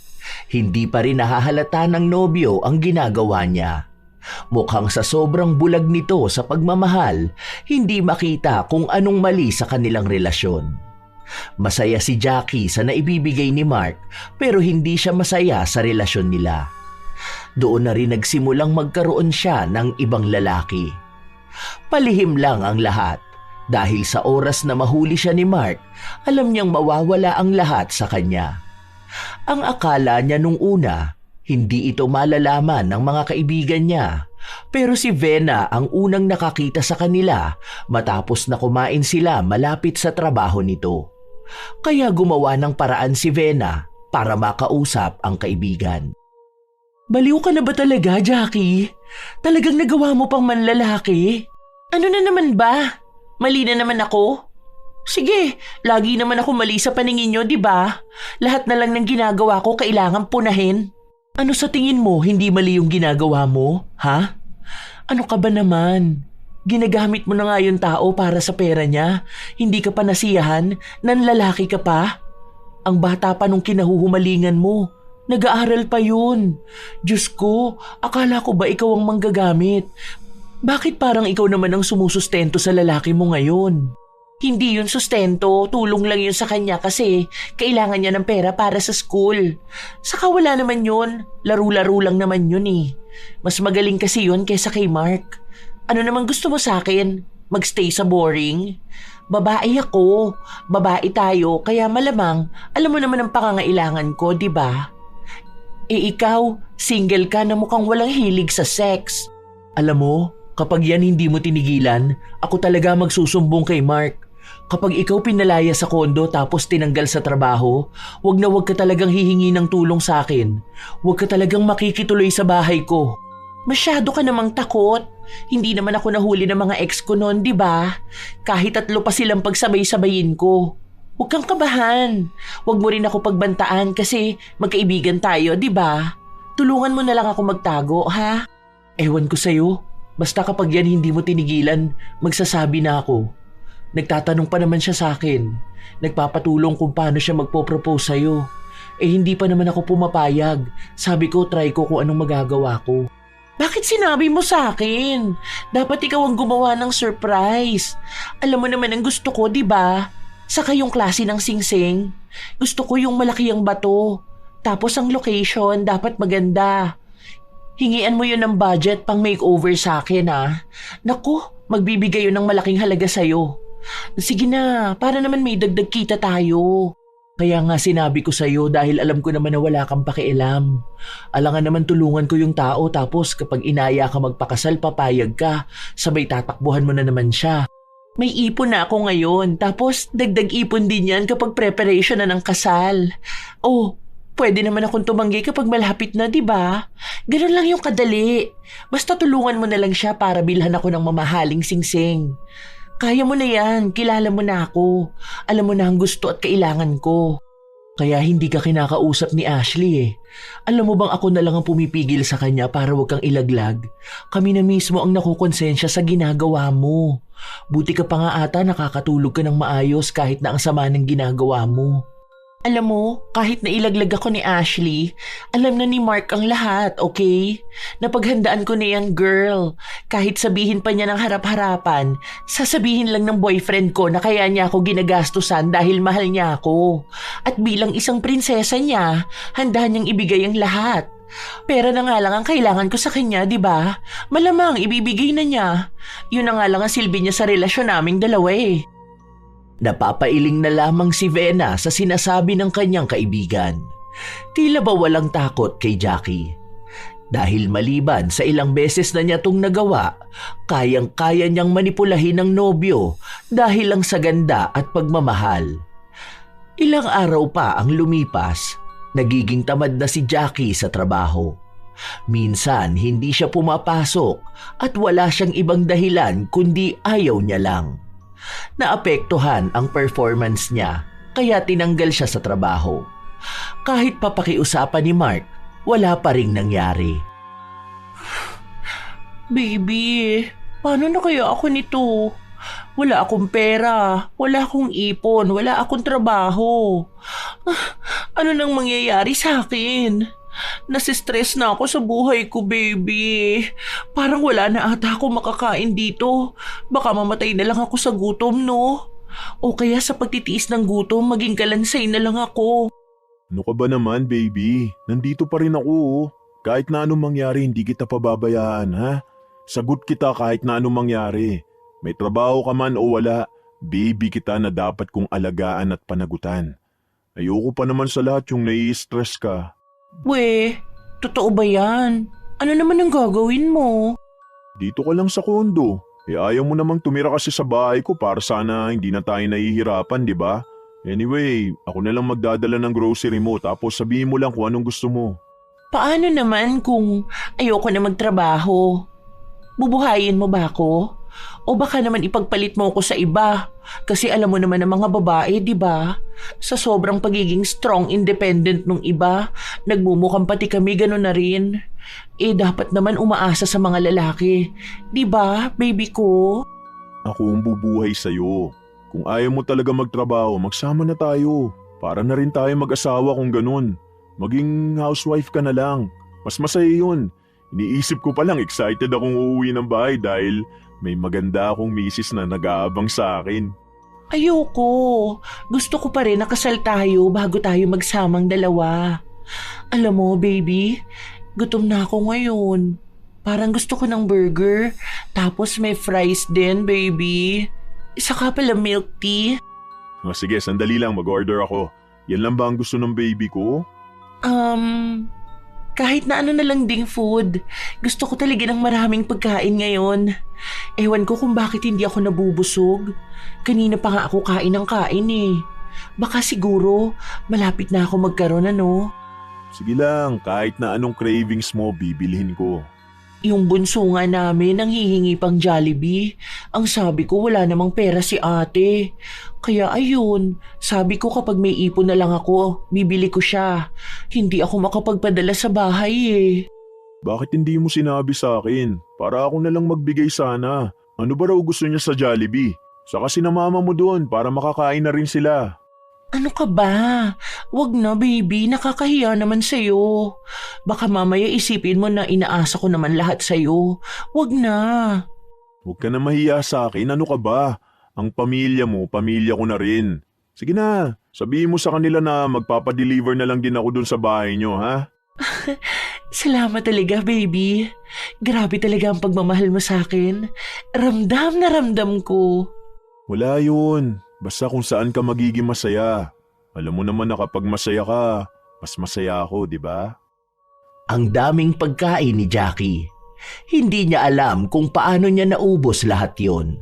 Speaker 2: Hindi pa rin nahahalata ng nobyo ang ginagawa niya. Mukhang sa sobrang bulag nito sa pagmamahal, hindi makita kung anong mali sa kanilang relasyon. Masaya si Jackie sa naibibigay ni Mark pero hindi siya masaya sa relasyon nila. Doon na rin nagsimulang magkaroon siya ng ibang lalaki. Palihim lang ang lahat dahil sa oras na mahuli siya ni Mark, alam niyang mawawala ang lahat sa kanya. Ang akala niya nung una, hindi ito malalaman ng mga kaibigan niya. Pero si Vena ang unang nakakita sa kanila matapos na kumain sila malapit sa trabaho nito. Kaya gumawa ng paraan si Vena para makausap ang kaibigan.
Speaker 1: Baliw ka na ba talaga, Jackie? Talagang nagawa mo pang manlalaki? Ano na naman ba? Mali na naman ako? Sige, lagi naman ako mali sa paningin nyo, di ba? Lahat na lang ng ginagawa ko kailangan punahin. Ano sa tingin mo, hindi mali yung ginagawa mo? Ha? Ano ka ba naman? Ginagamit mo na nga yung tao para sa pera niya. Hindi ka pa nasiyahan, nanlalaki ka pa. Ang bata pa nung kinahuhumalingan mo. Nag-aaral pa yun. Diyos ko, akala ko ba ikaw ang manggagamit? Bakit parang ikaw naman ang sumusustento sa lalaki mo ngayon? Hindi yun sustento, tulong lang yun sa kanya kasi kailangan niya ng pera para sa school. Saka wala naman yun, laro-laro lang naman yun eh. Mas magaling kasi yun kaysa kay Mark. Ano naman gusto mo sa akin? Magstay sa boring? Babae ako, babae tayo, kaya malamang alam mo naman ang pangangailangan ko, di ba? Ikaw, single ka na mukhang walang hilig sa sex. Alam mo, kapag yan hindi mo tinigilan, ako talaga magsusumbong kay Mark. Kapag ikaw pinalaya sa kondo tapos tinanggal sa trabaho, wag na wag ka talagang hihingi ng tulong sa akin. Wag ka talagang makikituloy sa bahay ko. Masyado ka namang takot. Hindi naman ako nahuli ng mga ex ko noon, di ba? Kahit 3 pa silang pagsabay-sabayin ko. Huwag kang kabahan. Huwag mo rin ako pagbantaan kasi magkaibigan tayo, di ba? Tulungan mo na lang ako magtago, ha? Ewan ko sa'yo. Basta kapag yan hindi mo tinigilan, magsasabi na ako. Nagtatanong pa naman siya sa akin. Nagpapatulong kung paano siya magpo-propose sa'yo. Hindi pa naman ako pumapayag. Sabi ko, try ko kung anong magagawa ko. Bakit sinabi mo sa akin? Dapat ikaw ang gumawa ng surprise. Alam mo naman ang gusto ko, di ba? Saka yung klase ng singsing. Gusto ko yung malaki ang bato. Tapos ang location, dapat maganda. Hingian mo yun ng budget pang makeover sa akin, ha? Naku, magbibigay yun ng malaking halaga sa'yo. Sige na, para naman may dagdag kita tayo. Kaya nga sinabi ko sa'yo dahil alam ko naman na wala kang pakialam. Alangan naman tulungan ko yung tao tapos kapag inaya ka magpakasal papayag ka, sabay tatakbuhan mo na naman siya. May ipon na ako ngayon tapos dagdag ipon din yan kapag preparation na ng kasal. Oh, pwede naman akong tumanggi kapag malapit na, di ba? Ganun lang yung kadali. Basta tulungan mo na lang siya para bilhan ako ng mamahaling singsing. Kaya mo na yan, kilala mo na ako. Alam mo na ang gusto at kailangan ko. Kaya hindi ka kinakausap ni Ashley eh. Alam mo bang ako na lang ang pumipigil sa kanya para wag kang ilaglag? Kami na mismo ang nakukonsensya sa ginagawa mo. Buti ka pa nga ata nakakatulog ka ng maayos kahit na ang sama ng ginagawa mo. Alam mo, kahit nailaglag ako ni Ashley, alam na ni Mark ang lahat, okay? Napaghandaan ko na yan, girl. Kahit sabihin pa niya ng harap-harapan, sasabihin lang ng boyfriend ko na kaya niya ako ginagastusan dahil mahal niya ako. At bilang isang prinsesa niya, handa niyang ibigay ang lahat. Pera na nga lang ang kailangan ko sa kanya, di ba? Malamang ibibigay na niya. Yun na nga lang ang silbi niya sa relasyon naming dalawa eh.
Speaker 2: Napapailing na lamang si Vena sa sinasabi ng kanyang kaibigan. Tila ba walang takot kay Jackie? Dahil maliban sa ilang beses na niya itong nagawa, kayang-kaya niyang manipulahin ng nobyo dahil lang sa ganda at pagmamahal. Ilang araw pa ang lumipas, nagiging tamad na si Jackie sa trabaho. Minsan hindi siya pumapasok at wala siyang ibang dahilan kundi ayaw niya lang. Naapektuhan ang performance niya kaya tinanggal siya sa trabaho. Kahit papakiusapan ni Mark, wala pa ring nangyari.
Speaker 1: Baby, paano na kaya ako nito? Wala akong pera, wala akong ipon, wala akong trabaho. Ano nang mangyayari sa akin? Nasistress na ako sa buhay ko, baby. Parang wala na ata ako makakain dito. Baka mamatay na lang ako sa gutom, no? O kaya sa pagtitiis ng gutom, maging kalansay na lang ako.
Speaker 3: Ano ka ba naman, baby? Nandito pa rin ako, oh. Kahit na anong mangyari, hindi kita pababayaan, ha? Sagot kita kahit na anong mangyari. May trabaho ka man o wala, baby kita na dapat kong alagaan at panagutan. Ayoko pa naman sa lahat yung nai-stress ka.
Speaker 1: We, totoo ba yan? Ano naman ang gagawin mo?
Speaker 3: Dito ka lang sa kondo. Ayaw mo namang tumira kasi sa bahay ko para sana hindi na tayo nahihirapan, di ba? Anyway, ako na lang magdadala ng grocery mo tapos sabihin mo lang kung anong gusto mo.
Speaker 1: Paano naman kung ayoko na magtrabaho? Bubuhayin mo ba ako? O baka naman ipagpalit mo ako sa iba? Kasi alam mo naman ang mga babae, di ba? Sa sobrang pagiging strong, independent nung iba, nagmumukhang pati kami gano'n na rin. Dapat naman umaasa sa mga lalaki. Di ba, baby ko?
Speaker 3: Ako ang bubuhay sa'yo. Kung ayaw mo talaga magtrabaho, magsama na tayo. Para na rin tayo mag-asawa kung ganun. Maging housewife ka na lang. Mas masaya yun. Iniisip ko palang excited akong uuwi ng bahay dahil may maganda akong misis na nag-aabang sa akin.
Speaker 1: Ayoko. Gusto ko pa rin nakasal tayo bago tayo magsamang dalawa. Alam mo, baby, gutom na ako ngayon. Parang gusto ko ng burger. Tapos may fries din, baby. Isa ka pala milk tea.
Speaker 3: Sige, sandali lang, mag-order ako. Yan lang ba ang gusto ng baby ko?
Speaker 1: Kahit na ano na lang ding food. Gusto ko talaga ng maraming pagkain ngayon. Ewan ko kung bakit hindi ako nabubusog. Kanina pa nga ako kain ng kain eh. Baka siguro malapit na ako magkaroon ano.
Speaker 3: Sige lang, kahit na anong cravings mo, bibilhin ko.
Speaker 1: Yung bunso nga namin ang hihingi pang Jollibee. Ang sabi ko wala namang pera si ate. Kaya ayun, sabi ko kapag may ipon na lang ako, bibili ko siya. Hindi ako makapagpadala sa bahay eh.
Speaker 3: Bakit hindi mo sinabi sa akin? Para ako na lang magbigay sana. Ano ba raw gusto niya sa Jollibee? Saka sinamama mo doon para makakain na rin sila.
Speaker 1: Ano ka ba? Wag na baby, nakakahiya naman sa'yo. Baka mamaya isipin mo na inaasa ko naman lahat sa'yo. Wag na.
Speaker 3: Huwag ka na mahiya sa akin, ano ka ba? Ang pamilya mo, pamilya ko na rin. Sige na, sabihin mo sa kanila na magpapadeliver na lang din ako dun sa bahay nyo, ha?
Speaker 1: Salamat talaga baby. Grabe talaga ang pagmamahal mo sa akin. Ramdam na ramdam ko.
Speaker 3: Wala yun. Basta kung saan ka magiging masaya. Alam mo naman na kapag masaya ka, mas masaya ako, di ba?
Speaker 2: Ang daming pagkain ni Jackie. Hindi niya alam kung paano niya naubos lahat yon.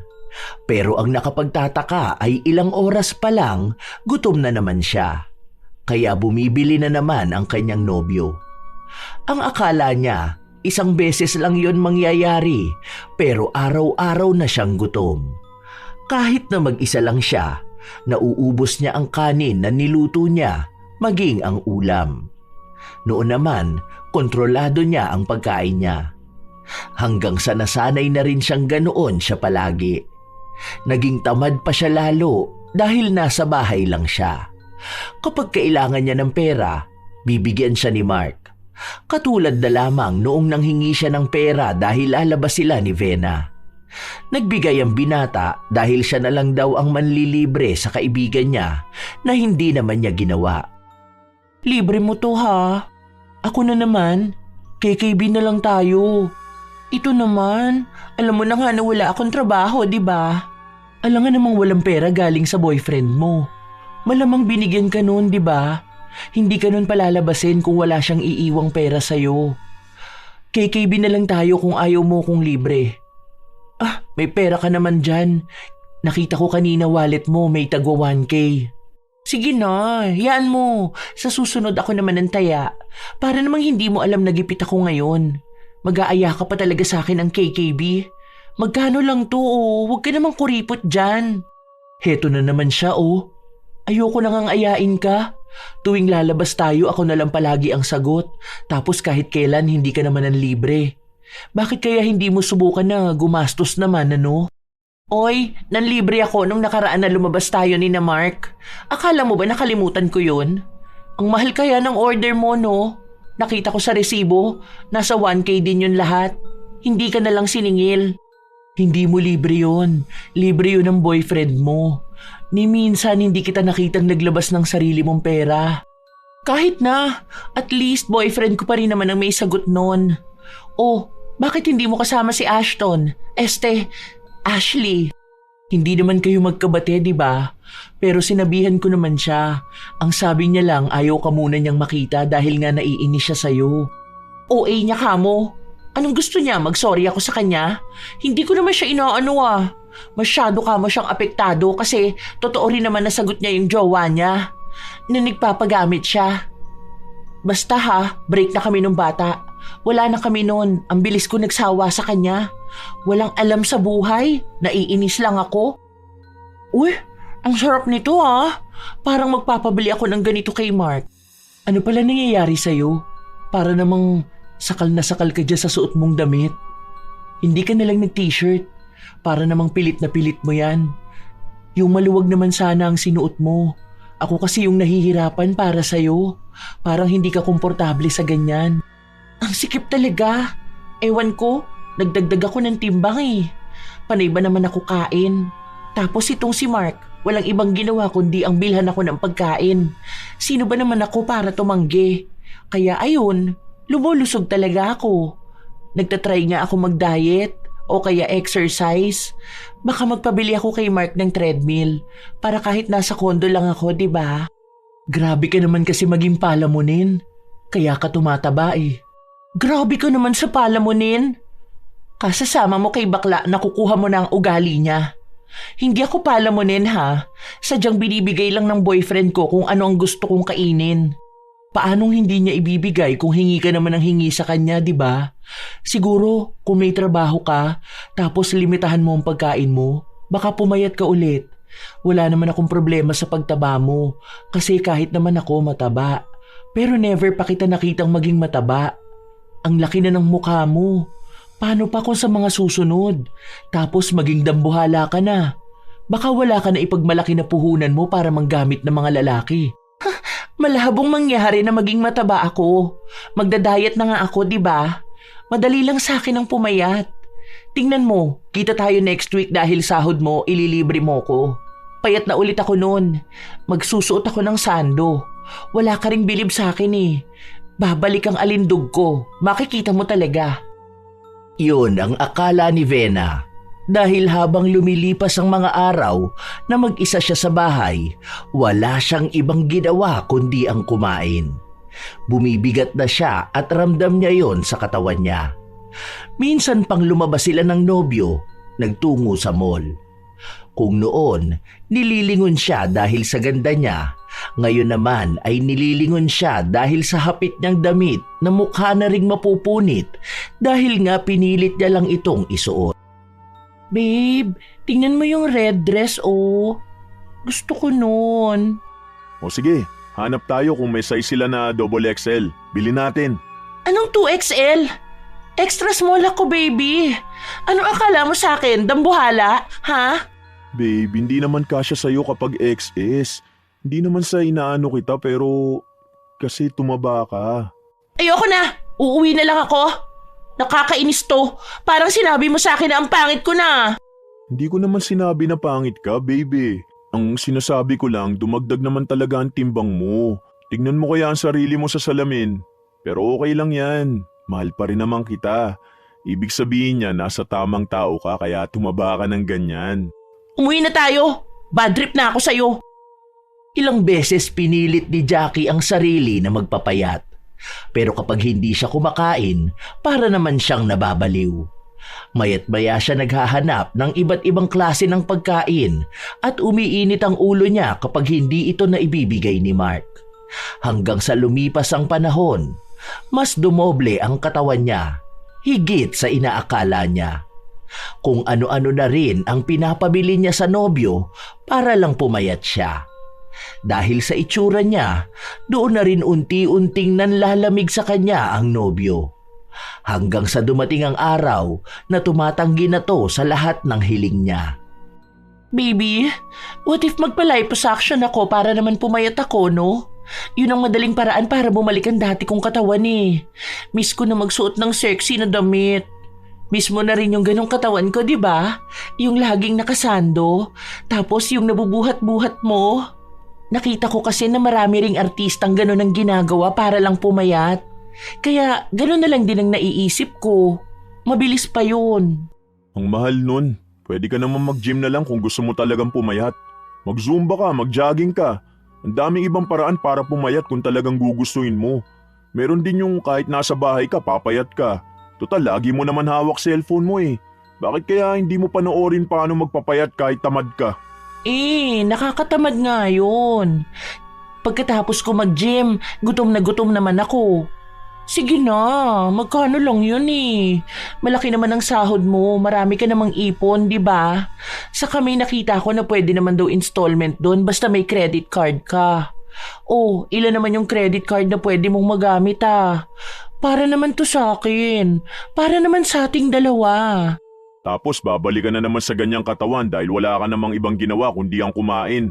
Speaker 2: Pero ang nakapagtataka ay ilang oras pa lang, gutom na naman siya. Kaya bumibili na naman ang kanyang nobyo. Ang akala niya, isang beses lang yon mangyayari, pero araw-araw na siyang gutom. Kahit na mag-isa lang siya, nauubos niya ang kanin na niluto niya, maging ang ulam. Noon naman, kontrolado niya ang pagkain niya. Hanggang sa nasanay na rin siyang ganoon siya palagi. Naging tamad pa siya lalo dahil nasa bahay lang siya. Kapag kailangan niya ng pera, bibigyan siya ni Mark. Katulad na lamang noong nanghingi siya ng pera dahil lalabas sila ni Vena. Nagbigay ang binata dahil siya na lang daw ang manlilibre sa kaibigan niya na hindi naman niya ginawa. Libre mo to ha. Ako na naman. KKB na lang tayo. Ito naman. Alam mo na nga na wala akong trabaho, di ba? Alam nga namang walang pera galing sa boyfriend mo. Malamang binigyan ka nun, di ba? Hindi ka nun palalabasin kung wala siyang iiwang pera sa'yo. KKB na lang tayo kung ayaw mo kong libre. May pera ka naman dyan. Nakita ko kanina wallet mo may tagwa 1K. Sige na, yan mo. Sa susunod ako naman ng taya. Para namang hindi mo alam na gipit ako ngayon. Mag-aaya ka pa talaga sa akin ang KKB. Magkano lang to oh, huwag ka namang kuripot dyan. Heto na naman siya oh. Ayoko na ngang ayain ka. Tuwing lalabas tayo ako na lang palagi ang sagot. Tapos kahit kailan hindi ka naman ang libre. Bakit kaya hindi mo subukan na gumastos naman, ano? Oy, nanlibre ako nung nakaraan na lumabas tayo ni na Mark. Akala mo ba nakalimutan ko yun? Ang mahal kaya ng order mo, no? Nakita ko sa resibo, nasa 1K din yun lahat. Hindi ka na lang siningil. Hindi mo libre yun. Libre yun ng boyfriend mo.
Speaker 1: Ni minsan hindi kita nakitang naglabas ng sarili mong pera. Kahit na, at least boyfriend ko pa rin naman ang may sagot nun. Oh, bakit hindi mo kasama si Ashton? Ashley. Hindi naman kayo magkabate, di ba? Pero sinabihan ko naman siya. Ang sabi niya lang ayaw ka muna niyang makita dahil nga naiinis siya sa'yo. OA niya ka mo. Anong gusto niya? Mag-sorry ako sa kanya? Hindi ko naman siya inaano ah. Masyado ka mo siyang apektado kasi totoo rin naman nasagot niya yung jowa niya. Na nagpapagamit siya. Basta ha, break na kami nung bata. Wala na kami noon. Ang bilis ko nagsawa sa kanya. Walang alam sa buhay. Naiinis lang ako. Uy, ang sarap nito ah. Parang magpapabili ako ng ganito kay Mark. Ano pala nangyayari sa'yo? Para namang sakal na sakal ka dyan sa suot mong damit. Hindi ka nalang nag-t-shirt. Para namang pilit na pilit mo yan. Yung maluwag naman sana ang sinuot mo. Ako kasi yung nahihirapan para sa'yo. Parang hindi ka komportable sa ganyan. Ang sikip talaga. Ewan ko, nagdagdag ako ng timbang eh. Panay ba naman ako kain? Tapos itong si Mark, walang ibang ginawa kundi ang bilhan ako ng pagkain. Sino ba naman ako para tumanggi? Kaya ayun, lumulusog talaga ako. Nagtatry nga ako mag-diet o kaya exercise. Baka magpabili ako kay Mark ng treadmill para kahit nasa kondo lang ako, di ba? Grabe ka naman kasi maging palamunin. Kaya ka tumataba eh. Grabe ka naman sa palamunin. Kasasama mo kay bakla na kukuha mo na ang ugali niya. Hindi ako palamunin ha. Sadyang binibigay lang ng boyfriend ko kung ano ang gusto kong kainin. Paanong hindi niya ibibigay kung hingi ka naman ng hingi sa kanya, di ba? Siguro, kung may trabaho ka, tapos limitahan mo ang pagkain mo, baka pumayat ka ulit. Wala naman akong problema sa pagtaba mo, kasi kahit naman ako mataba. Pero never pa kita nakitang maging mataba. Ang laki na ng mukha mo. Paano pa kung sa mga susunod? Tapos maging dambuhala ka na. Baka wala ka na ipagmalaki na puhunan mo para manggamit ng mga lalaki. Malabong mangyari na maging mataba ako. Magda-diet na nga ako, di ba? Madali lang sa akin ang pumayat. Tingnan mo, kita tayo next week dahil sahod mo, ililibre mo ko. Payat na ulit ako noon. Magsusuot ako ng sando. Wala ka ring bilib sa akin eh. Babalik ang alindog ko. Makikita mo talaga.
Speaker 2: Yun ang akala ni Vena. Dahil habang lumilipas ang mga araw na mag-isa siya sa bahay, wala siyang ibang ginawa kundi ang kumain. Bumibigat na siya at ramdam niya yon sa katawan niya. Minsan pang lumabas sila ng nobyo, nagtungo sa mall. Kung noon, nililingon siya dahil sa ganda niya, ngayon naman ay nililingon siya dahil sa hapit niyang damit na mukha na ring mapupunit dahil nga pinilit niya lang itong isuot.
Speaker 1: Babe, tingnan mo yung red dress oh. Gusto ko nun.
Speaker 3: O sige, hanap tayo kung may size sila na XXL. Bili natin.
Speaker 1: Anong 2XL? Extra small ako, baby. Ano akala mo sa akin? Dambuhala? Ha?
Speaker 3: Babe, hindi naman kasya sa'yo kapag XS. Hindi naman sa inaano kita pero kasi tumaba ka.
Speaker 1: Ayoko na. Uuwi na lang ako. Nakakainis to. Parang sinabi mo sa akin na ang pangit ko na.
Speaker 3: Hindi ko naman sinabi na pangit ka, baby. Ang sinasabi ko lang, dumagdag naman talaga ang timbang mo. Tignan mo kaya ang sarili mo sa salamin. Pero okay lang yan. Mahal pa rin naman kita. Ibig sabihin niya, nasa tamang tao ka kaya tumaba ka ng ganyan.
Speaker 1: Umuwi na tayo. Bad trip na ako sa'yo.
Speaker 2: Ilang beses pinilit ni Jackie ang sarili na magpapayat. Pero kapag hindi siya kumakain, para naman siyang nababaliw. Mayat-maya siya naghahanap ng iba't ibang klase ng pagkain at umiinit ang ulo niya kapag hindi ito naibibigay ni Mark. Hanggang sa lumipas ang panahon, mas dumoble ang katawan niya, higit sa inaakala niya. Kung ano-ano na rin ang pinapabili niya sa nobyo para lang pumayat siya. Dahil sa itsura niya, doon na rin unti-unting nanlalamig sa kanya ang nobyo. Hanggang sa dumating ang araw na tumatanggi na to sa lahat ng hiling niya.
Speaker 1: Baby, what if magpa-liposuction ako para naman pumayat ako, no? Yun ang madaling paraan para bumalik ang dati kong katawan eh. Miss ko na magsuot ng sexy na damit. Miss mo na rin yung ganong katawan ko, di ba? Yung laging nakasando, tapos yung nabubuhat-buhat mo. Nakita ko kasi na marami ring artistang ganon ang ginagawa para lang pumayat. Kaya ganon na lang din ang naiisip ko. Mabilis pa yun.
Speaker 3: Ang mahal nun. Pwede ka naman mag-gym na lang kung gusto mo talagang pumayat. Mag-zumba ka, mag-jogging ka. Ang daming ibang paraan para pumayat kung talagang gugustuhin mo. Meron din yung kahit nasa bahay ka, papayat ka. Total, lagi mo naman hawak cellphone mo eh. Bakit kaya hindi mo panoorin paano magpapayat kahit tamad ka?
Speaker 1: Nakakatamad nga yun. Pagkatapos ko mag-gym, gutom naman ako. Sige na, magkano lang yun eh. Malaki naman ang sahod mo, marami ka namang ipon, di ba? Saka may nakita ko na pwede naman daw installment doon basta may credit card ka. Oh, ilan naman yung credit card na pwede mong magamit ah. Para naman to sa akin. Para naman sa ating dalawa.
Speaker 3: Tapos babalik ka na naman sa ganyang katawan dahil wala ka namang ibang ginawa kundi ang kumain.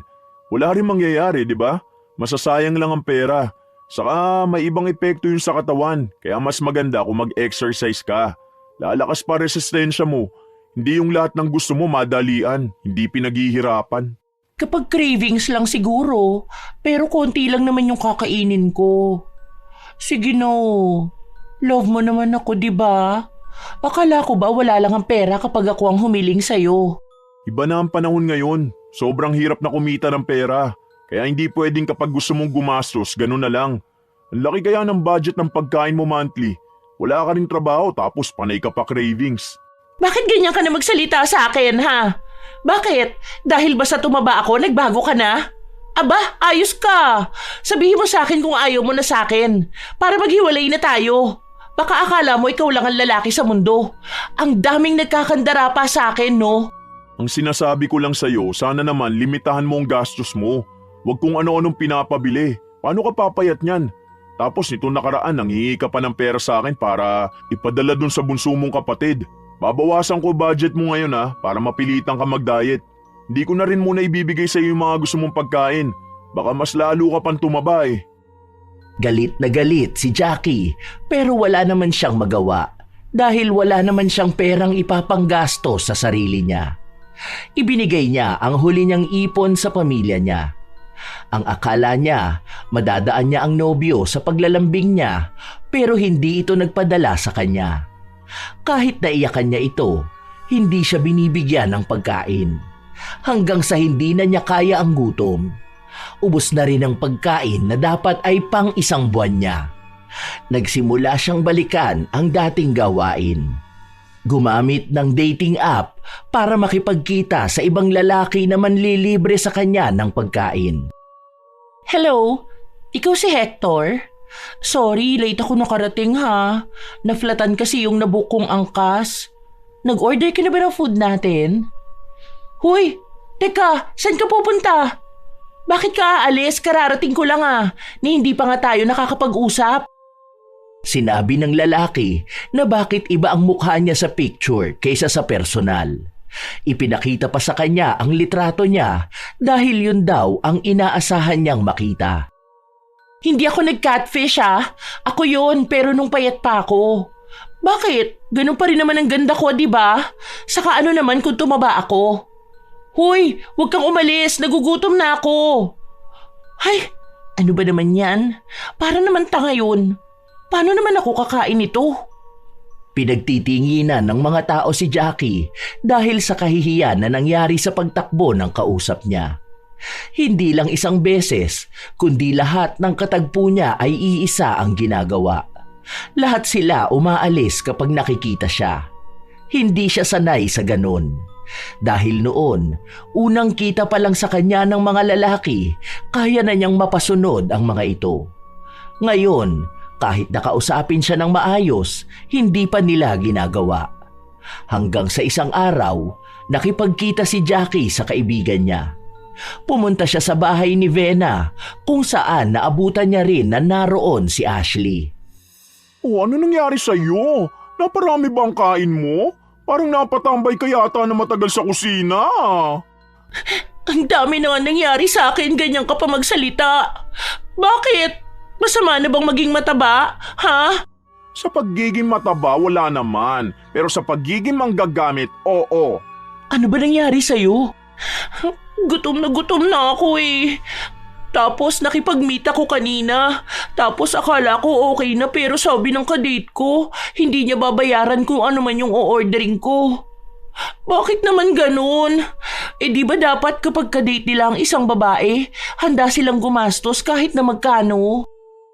Speaker 3: Wala rin mangyayari, di ba? Masasayang lang ang pera. Saka may ibang epekto yun sa katawan, kaya mas maganda kung mag-exercise ka. Lalakas pa resistensya mo. Hindi yung lahat ng gusto mo madalian, hindi pinaghihirapan.
Speaker 1: Kapag cravings lang siguro, pero konti lang naman yung kakainin ko. Sige no, love mo naman ako, di ba? Akala ko ba wala lang ang pera kapag ako ang humiling sa'yo?
Speaker 3: Iba na ang panahon ngayon. Sobrang hirap na kumita ng pera. Kaya hindi pwedeng kapag gusto mong gumastos, ganun na lang. Ang laki kaya ng budget ng pagkain mo monthly. Wala ka rin trabaho tapos panay ka pa cravings.
Speaker 1: Bakit ganyan ka na magsalita sa akin, ha? Bakit? Dahil ba sa tumaba ako, nagbago ka na? Aba, ayos ka. Sabihin mo sa akin kung ayaw mo na sa akin. Para maghiwalay na tayo. Baka akala mo ikaw lang ang lalaki sa mundo. Ang daming nagkakandara pa sa akin, no?
Speaker 3: Ang sinasabi ko lang sa'yo, sana naman limitahan mo ang gastos mo. Huwag kung ano-anong pinapabili. Paano ka papayat niyan? Tapos nito nakaraan, nanghihingi ka pa ng pera sa akin para ipadala dun sa bunso mong kapatid. Babawasan ko budget mo ngayon para mapilitan ka mag-diet. Hindi ko na rin muna ibibigay sa iyo yung mga gusto mong pagkain. Baka mas lalo ka pang tumaba eh.
Speaker 2: Galit na galit si Jackie pero wala naman siyang magawa dahil wala naman siyang perang ipapanggasto sa sarili niya. Ibinigay niya ang huli niyang ipon sa pamilya niya. Ang akala niya, madadaan niya ang nobyo sa paglalambing niya pero hindi ito nagpadala sa kanya. Kahit naiyakan niya ito, hindi siya binibigyan ng pagkain. Hanggang sa hindi na niya kaya ang gutom. Ubos na rin ang pagkain na dapat ay pang isang buwan niya. Nagsimula siyang balikan ang dating gawain. Gumamit ng dating app para makipagkita sa ibang lalaki na manlilibre sa kanya ng pagkain.
Speaker 1: Hello? Ikaw si Hector? Sorry, late ako nakarating ha. Naflatan kasi yung nabook kong angkas. Nag-order ka na ba ng food natin? Hoy! Teka, saan ka pupunta? Bakit ka aalis? Kararating ko lang ni hindi pa nga tayo nakakapag-usap.
Speaker 2: Sinabi ng lalaki na bakit iba ang mukha niya sa picture kaysa sa personal. Ipinakita pa sa kanya ang litrato niya dahil yun daw ang inaasahan niyang makita.
Speaker 1: Hindi ako nag-catfish Ako yun, pero nung payat pa ako. Bakit? Ganun pa rin naman ang ganda ko, di ba? Saka ano naman kung tumaba ako? Hoy, huwag kang umalis. Nagugutom na ako. Ay, ano ba naman yan? Para naman tanga yun. Paano naman ako kakain ito?
Speaker 2: Pinagtitinginan ng mga tao si Jackie dahil sa kahihiyan na nangyari sa pagtakbo ng kausap niya. Hindi lang isang beses, kundi lahat ng katagpo niya ay iisa ang ginagawa. Lahat sila umaalis kapag nakikita siya. Hindi siya sanay sa ganun. Dahil noon, unang kita pa lang sa kanya ng mga lalaki, kaya na niyang mapasunod ang mga ito. Ngayon, kahit nakausapin siya ng maayos, hindi pa nila ginagawa. Hanggang sa isang araw, nakipagkita si Jackie sa kaibigan niya. Pumunta siya sa bahay ni Vena kung saan naabutan niya rin na naroon si Ashley.
Speaker 3: Oh, ano nangyari sa'yo? Naparami ba ang kain mo? Parang napatambay ka yata na matagal sa kusina.
Speaker 1: Ang dami na nga nangyari sa akin, ganyan ka pa magsalita. Bakit? Masama na bang maging mataba, ha?
Speaker 3: Sa pagiging mataba, wala naman. Pero sa pagiging manggagamit, oo.
Speaker 1: Ano ba nangyari sa'yo? Gutom na ako eh. Tapos nakipag-meet ako kanina. Tapos akala ko okay na pero sabi ng kadate ko, hindi niya babayaran kung ano man yung o-ordering ko. Bakit naman ganun? Eh di ba dapat kapag kadate nila ang isang babae, handa silang gumastos kahit na magkano?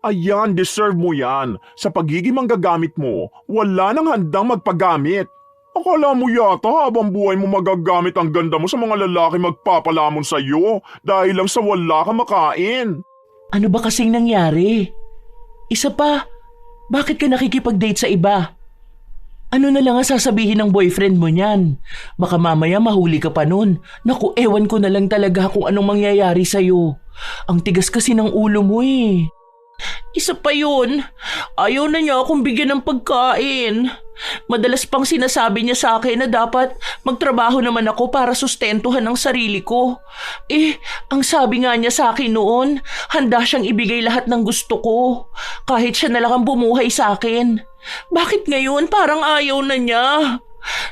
Speaker 3: Ayan, deserve mo yan. Sa pagiging manggagamit mo, wala nang handang magpagamit. Akala mo yata habang buhay mo magagamit ang ganda mo sa mga lalaki magpapalamon sa'yo dahil lang sa wala ka makain.
Speaker 1: Ano ba kasing nangyari? Isa pa, bakit ka nakikipag-date sa iba? Ano na lang ang sasabihin ng boyfriend mo niyan? Baka mamaya mahuli ka pa nun. Naku, ewan ko na lang talaga kung anong mangyayari sa'yo. Ang tigas kasi ng ulo mo eh. Isa pa yun, ayaw na niya akong bigyan ng pagkain. Madalas pang sinasabi niya sa akin na dapat magtrabaho naman ako para sustentuhan ang sarili ko. Eh, ang sabi nga niya sa akin noon, handa siyang ibigay lahat ng gusto ko. Kahit siya na lang ang bumuhay sa akin. Bakit ngayon parang ayaw na niya?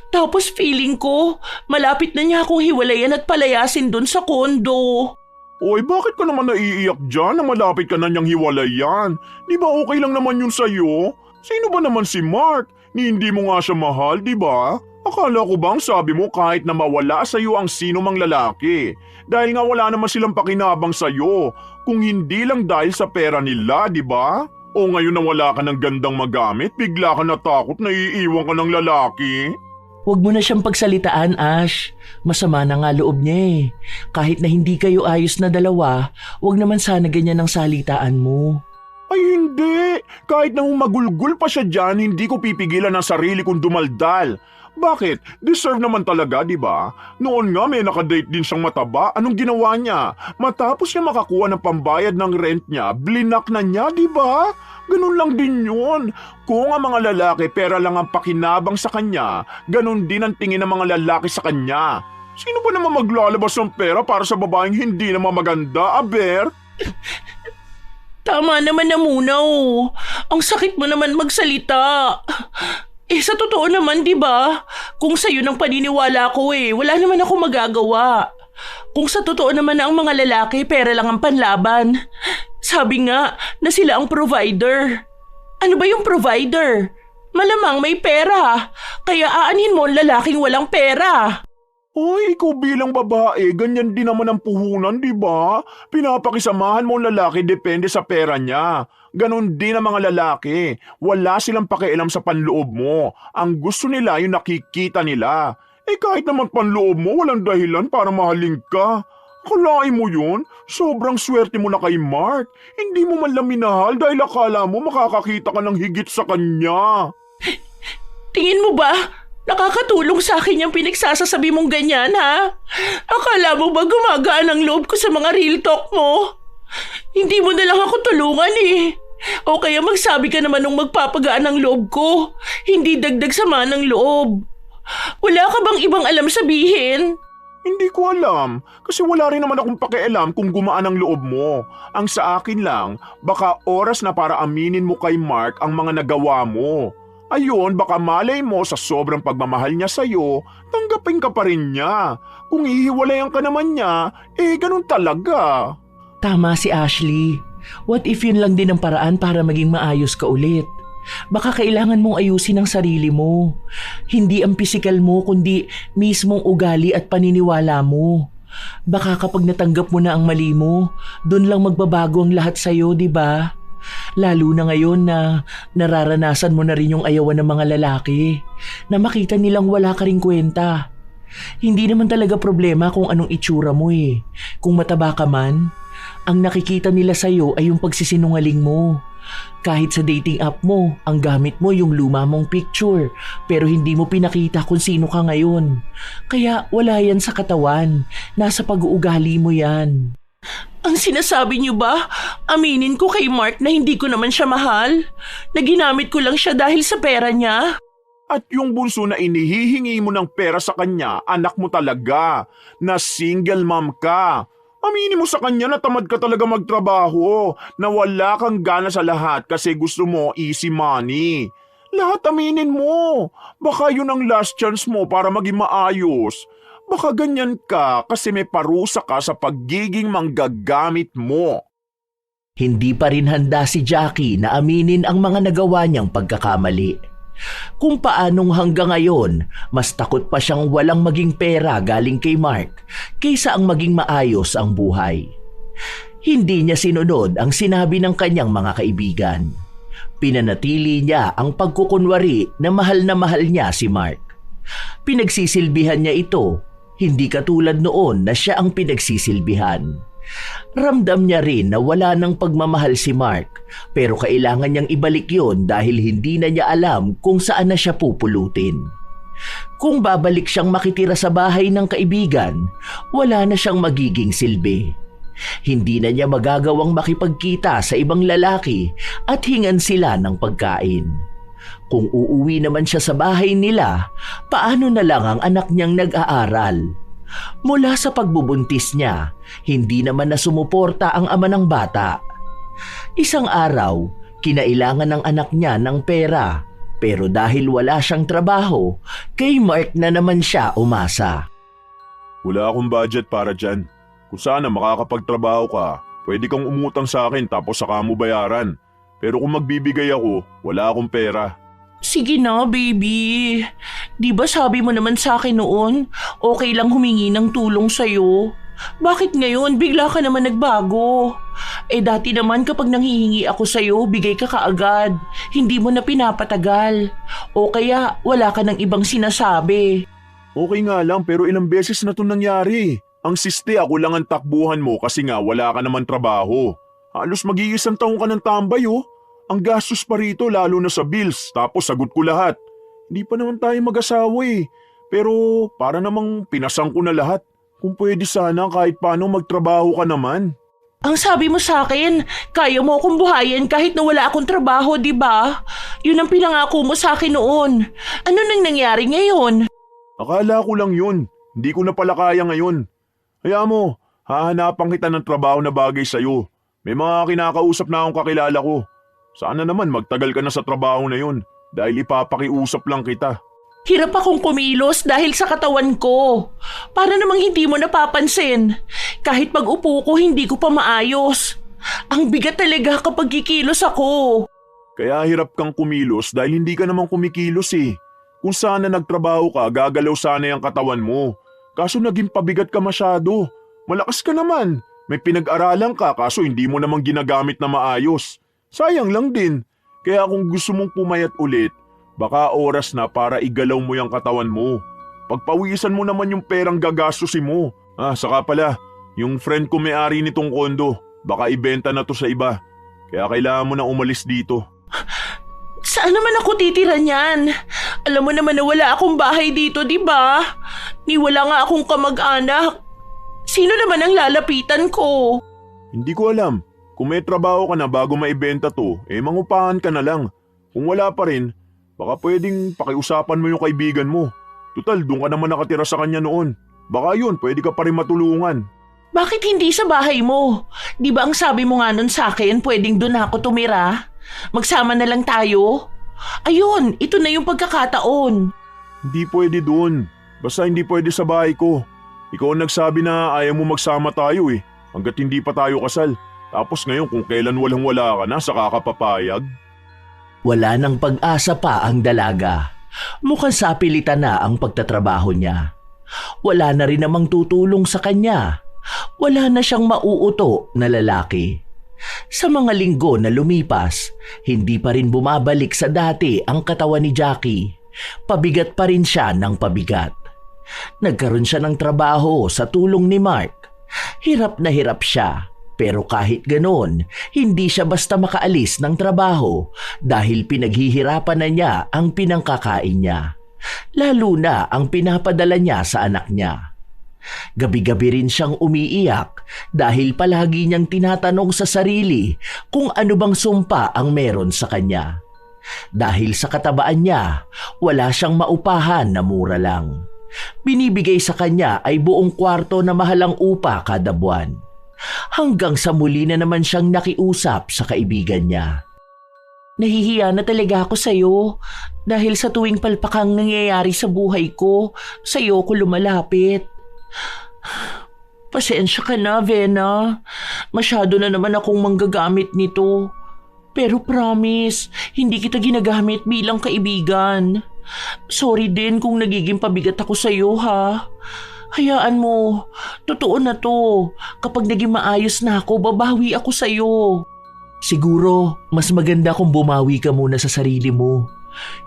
Speaker 1: Tapos feeling ko, malapit na niya akong hiwalayan at palayasin dun sa kondo.
Speaker 3: Oy, bakit ka naman naiiyak dyan na malapit ka na niyang hiwalayan? Di ba okay lang naman yun sa'yo? Sino ba naman si Mark? Ni hindi mo nga siya mahal, di ba? Akala ko bang sabi mo kahit na mawala sa'yo ang sino mang lalaki? Dahil nga wala naman silang pakinabang sa'yo. Kung hindi lang dahil sa pera nila, di ba? O ngayon na wala ka ng gandang magamit, bigla ka natakot na iiwan ka ng lalaki?
Speaker 1: Huwag mo na siyang pagsalitaan, Ash. Masama na nga loob niya eh. Kahit na hindi kayo ayos na dalawa, huwag naman sana ganyan ang salitaan mo.
Speaker 3: Ay hindi! Kahit na magulgul pa siya dyan, hindi ko pipigilan ang sarili kong dumaldal. Bakit? Deserve naman talaga, di ba? Noon nga may nakadate din siyang mataba. Anong ginawa niya? Matapos niya makakuha ng pambayad ng rent niya, blinak na niya, di ba? Ganun lang din yun. Kung ang mga lalaki pera lang ang pakinabang sa kanya, ganun din ang tingin ng mga lalaki sa kanya. Sino ba naman maglalabas ng pera para sa babaeng hindi naman maganda, Aber?
Speaker 1: Tama naman na muna oh. Ang sakit mo naman magsalita. Eh sa totoo naman, di ba? Kung sa'yo nang paniniwala ko eh, wala naman ako magagawa. Kung sa totoo naman na ang mga lalaki, pera lang ang panlaban. Sabi nga na sila ang provider. Ano ba yung provider? Malamang may pera. Kaya aanhin mo ang lalaking walang pera.
Speaker 3: Ay, ikaw bilang babae, ganyan din naman ang puhunan, di ba? Pinapakisamahan mo ang lalaki depende sa pera niya. Ganon din ang mga lalaki. Wala silang pakialam sa panloob mo. Ang gusto nila yung nakikita nila. Eh kahit naman panloob mo, walang dahilan para mahalin ka. Kalain mo yun? Sobrang swerte mo na kay Mark. Hindi mo man lang minahal dahil akala mo makakakita ka ng higit sa kanya.
Speaker 1: Tingin mo ba? Nakakatulong sa akin yung pinagsasasabi mong ganyan, ha? Akala mo ba gumagaan ang loob ko sa mga real talk mo? Hindi mo na lang ako tulungan eh. O kaya magsabi ka naman nung magpapagaan ang loob ko. Hindi dagdag sama ng loob. Wala ka bang ibang alam sabihin?
Speaker 3: Hindi ko alam, kasi wala rin naman akong pakialam kung gumaan ang loob mo. Ang sa akin lang, baka oras na para aminin mo kay Mark ang mga nagawa mo. Ayun, baka malay mo sa sobrang pagmamahal niya sa'yo, tanggapin ka pa rin niya. Kung ihiwalayan ka naman niya, eh ganun talaga.
Speaker 1: Tama si Ashley. What if yun lang din ang paraan para maging maayos ka ulit? Baka kailangan mong ayusin ang sarili mo. Hindi ang pisikal mo kundi mismong ugali at paniniwala mo. Baka kapag natanggap mo na ang mali mo, doon lang magbabago ang lahat sa'yo, di ba? Lalo na ngayon na nararanasan mo na rin yung ayawan ng mga lalaki, na makita nilang wala ka ring kwenta. Hindi naman talaga problema kung anong itsura mo eh. Kung mataba ka man, ang nakikita nila sa'yo ay yung pagsisinungaling mo. Kahit sa dating app mo, ang gamit mo yung luma mong picture pero hindi mo pinakita kung sino ka ngayon. Kaya wala yan sa katawan, nasa pag-uugali mo yan. Ang sinasabi niyo ba? Aminin ko kay Mark na hindi ko naman siya mahal? Na ginamit ko lang siya dahil sa pera niya?
Speaker 3: At yung bunso na inihihingi mo ng pera sa kanya, anak mo talaga, na single mom ka. Aminin mo sa kanya na tamad ka talaga magtrabaho, na wala kang gana sa lahat kasi gusto mo easy money. Lahat aminin mo. Baka yun ang last chance mo para maging maayos. Baka ganyan ka kasi may parusa ka sa pagiging manggagamit mo.
Speaker 2: Hindi pa rin handa si Jackie na aminin ang mga nagawa niyang pagkakamali. Kung paanong hanggang ngayon, mas takot pa siyang walang maging pera galing kay Mark kaysa ang maging maayos ang buhay. Hindi niya sinunod ang sinabi ng kanyang mga kaibigan. Pinanatili niya ang pagkukunwari na mahal niya si Mark. Pinagsisilbihan niya ito, hindi katulad noon na siya ang pinagsisilbihan. Ramdam niya rin na wala ng pagmamahal si Mark, pero kailangan niyang ibalik yon dahil hindi na niya alam kung saan na siya pupulutin. Kung babalik siyang makitira sa bahay ng kaibigan, wala na siyang magiging silbi. Hindi na niya magagawang makipagkita sa ibang lalaki at hingan sila ng pagkain. Kung uuwi naman siya sa bahay nila, paano na lang ang anak niyang nag-aaral? Mula sa pagbubuntis niya, hindi naman na sumuporta ang ama ng bata. Isang araw, kinailangan ng anak niya ng pera, pero dahil wala siyang trabaho, kay Mark na naman siya umasa.
Speaker 3: Wala akong budget para dyan. Kung sana makakapagtrabaho ka, pwede kang umutang sa akin tapos saka mo bayaran. Pero kung magbibigay ako, wala akong pera.
Speaker 1: Sige na, baby. Di ba sabi mo naman sa akin noon, okay lang humingi ng tulong sa'yo? Bakit ngayon bigla ka naman nagbago? Dati naman kapag nanghihingi ako sa'yo, bigay ka kaagad. Hindi mo na pinapatagal. O kaya wala ka ng ibang sinasabi.
Speaker 3: Okay nga lang pero ilang beses na ito nangyari. Ang siste ako lang ang takbuhan mo kasi nga wala ka naman trabaho. Halos mag-iisang taong ka ng tambay oh. Ang gastos pa rito lalo na sa bills tapos sagot ko lahat. Hindi pa naman tayo mag-asawa eh. Pero para namang pinasang ko na lahat. Kung pwede sana kahit paano magtrabaho ka naman.
Speaker 1: Ang sabi mo sa akin, kaya mo akong buhayin kahit na wala akong trabaho, di ba? Yun ang pinangako mo sa akin noon. Ano nang nangyari ngayon?
Speaker 3: Akala ko lang yun. Hindi ko na pala kaya ngayon. Kaya mo, hahanapan kita ng trabaho na bagay sa'yo. May mga kinakausap na akong kakilala ko. Sana naman magtagal ka na sa trabaho na yun dahil ipapakiusap lang kita.
Speaker 1: Hirap akong kumilos dahil sa katawan ko. Para namang hindi mo napapansin. Kahit pag-upo ko, hindi ko pa maayos. Ang bigat talaga kapag kikilos ako.
Speaker 3: Kaya hirap kang kumilos dahil hindi ka naman kumikilos eh. Kung sana nagtrabaho ka, gagalaw sana yung katawan mo. Kaso naging pabigat ka masyado. Malakas ka naman. May pinag-aralan ka kaso hindi mo namang ginagamit na maayos. Sayang lang din. Kaya kung gusto mong pumayat ulit, baka oras na para igalaw mo yung katawan mo. Pagpawisan mo naman yung perang gagastusin mo. Saka pala, yung friend ko may-ari nitong kondo, baka ibenta na to sa iba. Kaya kailangan mo na umalis dito.
Speaker 1: Saan naman ako titira niyan? Alam mo naman na wala akong bahay dito, di ba? Ni wala nga akong kamag-anak. Sino naman ang lalapitan ko?
Speaker 3: Hindi ko alam. Kung may trabaho ka na bago maibenta to, mangupahan ka na lang. Kung wala pa rin, baka pwedeng pakiusapan mo yung kaibigan mo. Tutal, doon ka naman nakatira sa kanya noon. Baka yun, pwede ka pa rin matulungan.
Speaker 1: Bakit hindi sa bahay mo? Di ba ang sabi mo nga nun sa akin, pwedeng doon ako tumira? Magsama na lang tayo? Ayun, ito na yung pagkakataon.
Speaker 3: Hindi pwede doon. Basta hindi pwede sa bahay ko. Ikaw ang nagsabi na ayaw mo magsama tayo eh. Hanggat hindi pa tayo kasal. Tapos ngayon kung kailan walang-wala ka na, saka ka papayag.
Speaker 2: Wala nang pag-asa pa ang dalaga. Mukhang sapilitan na ang pagtatrabaho niya. Wala na rin namang tutulong sa kanya. Wala na siyang mauuto na lalaki. Sa mga linggo na lumipas, hindi pa rin bumabalik sa dati ang katawan ni Jackie. Pabigat pa rin siya ng pabigat. Nagkaroon siya ng trabaho sa tulong ni Mark. Hirap na hirap siya. Pero kahit ganoon, hindi siya basta makaalis ng trabaho dahil pinaghihirapan na niya ang pinangkakain niya. Lalo na ang pinapadala niya sa anak niya. Gabi-gabi rin siyang umiiyak dahil palagi niyang tinatanong sa sarili kung ano bang sumpa ang meron sa kanya. Dahil sa katabaan niya, wala siyang maupahan na mura lang. Binibigay sa kanya ay buong kwarto na mahalang upa kada buwan. Hanggang sa muli na naman siyang nakiusap sa kaibigan niya.
Speaker 1: Nahihiya na talaga ako sa'yo dahil sa tuwing palpakang nangyayari sa buhay ko, sa'yo ko lumalapit. Pasensya ka na, Vena. Masyado na naman akong manggagamit nito. Pero promise, hindi kita ginagamit bilang kaibigan. Sorry din kung nagiging pabigat ako sa'yo, ha? Hayaan mo, totoo na to. Kapag naging maayos na ako, babawi ako sa'yo.
Speaker 2: Siguro, mas maganda kung bumawi ka muna sa sarili mo.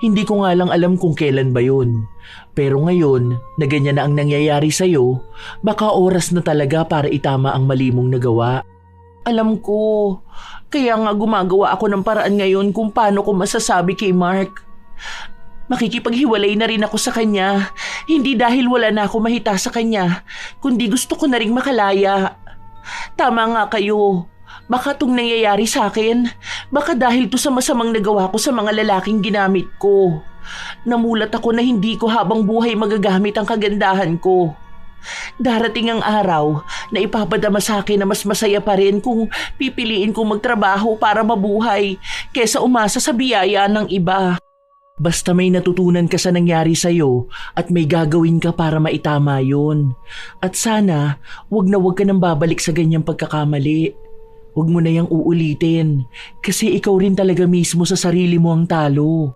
Speaker 2: Hindi ko nga lang alam kung kailan ba yun. Pero ngayon, na ganyan na ang nangyayari sa'yo, baka oras na talaga para itama ang mali mong nagawa.
Speaker 1: Alam ko, kaya nga gumagawa ako ng paraan ngayon kung paano ko masasabi kay Mark. Makikipaghiwalay na rin ako sa kanya, hindi dahil wala na ako mahita sa kanya, kundi gusto ko na ring makalaya. Tama nga kayo, baka itong nangyayari sa akin, baka dahil to sa masamang nagawa ko sa mga lalaking ginamit ko. Namulat ako na hindi ko habang buhay magagamit ang kagandahan ko. Darating ang araw na ipapadama sa akin na mas masaya pa rin kung pipiliin kong magtrabaho para mabuhay kesa umasa sa biyaya ng iba.
Speaker 2: Basta may natutunan ka sa nangyari sa'yo at may gagawin ka para maitama yun. At sana, wag ka nang babalik sa ganyang pagkakamali. Wag mo na yang uulitin kasi ikaw rin talaga mismo sa sarili mo ang talo.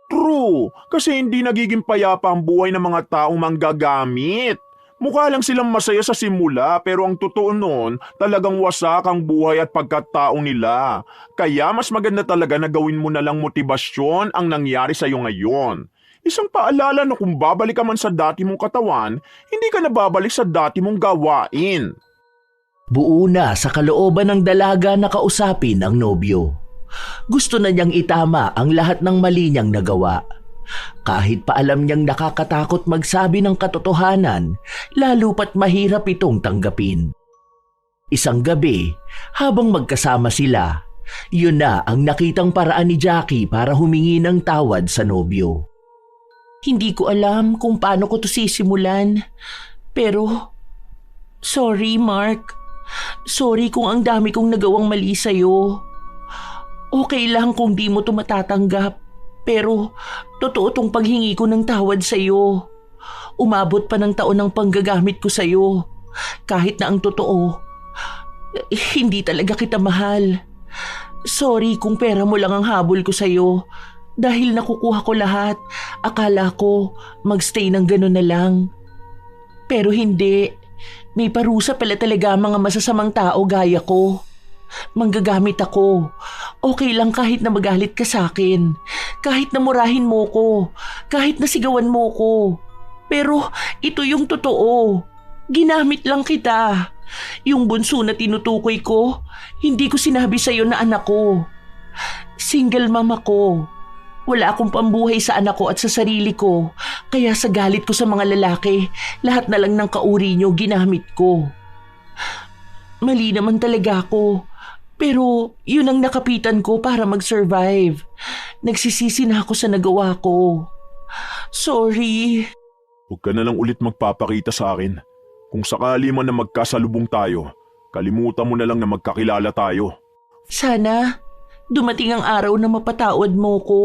Speaker 3: True, kasi hindi nagiging payapa ang buhay ng mga taong manggagamit. Mukha lang silang masaya sa simula pero ang totoo nun, talagang wasak ang buhay at pagkatao nila. Kaya mas maganda talaga na gawin mo na lang motibasyon ang nangyari sa'yo ngayon. Isang paalala na kung babalik ka man sa dati mong katawan, hindi ka na babalik sa dati mong gawain.
Speaker 2: Buo na sa kalooban ng dalaga na kausapin ang nobyo. Gusto na niyang itama ang lahat ng mali niyang nagawa. Kahit pa alam niyang nakakatakot magsabi ng katotohanan, lalo pat mahirap itong tanggapin. Isang gabi, habang magkasama sila, yun na ang nakitang paraan ni Jackie para humingi ng tawad sa nobyo.
Speaker 1: Hindi ko alam kung paano ko to sisimulan, pero sorry Mark. Sorry kung ang dami kong nagawang mali sa'yo. Okay lang kung di mo to matatanggap. Pero, totoo tong paghingi ko ng tawad sa'yo. Umabot pa ng taon ng panggagamit ko sa'yo. Kahit na ang totoo, hindi talaga kita mahal. Sorry kung pera mo lang ang habol ko sa'yo. Dahil nakukuha ko lahat, akala ko magstay ng gano'n na lang. Pero hindi. May parusa pala talaga mga masasamang tao gaya ko. Manggagamit ako. Okay lang kahit na magalit ka sa akin. Kahit na murahin mo ko. Kahit na sigawan mo ko. Pero ito yung totoo. Ginamit lang kita. Yung bunso na tinutukoy ko, hindi ko sinabi sa'yo na anak ko. Single mama ko. Wala akong pambuhay sa anak ko at sa sarili ko. Kaya sa galit ko sa mga lalaki, lahat na lang ng kauri nyo ginamit ko. Mali naman talaga ako. Pero yun ang nakapitan ko para mag-survive. Nagsisisi na ako sa nagawa ko. Sorry.
Speaker 3: Huwag ka na lang ulit magpapakita sa akin. Kung sakali man na magkasalubong tayo, kalimutan mo na lang na magkakilala tayo.
Speaker 1: Sana dumating ang araw na mapatawad mo ko.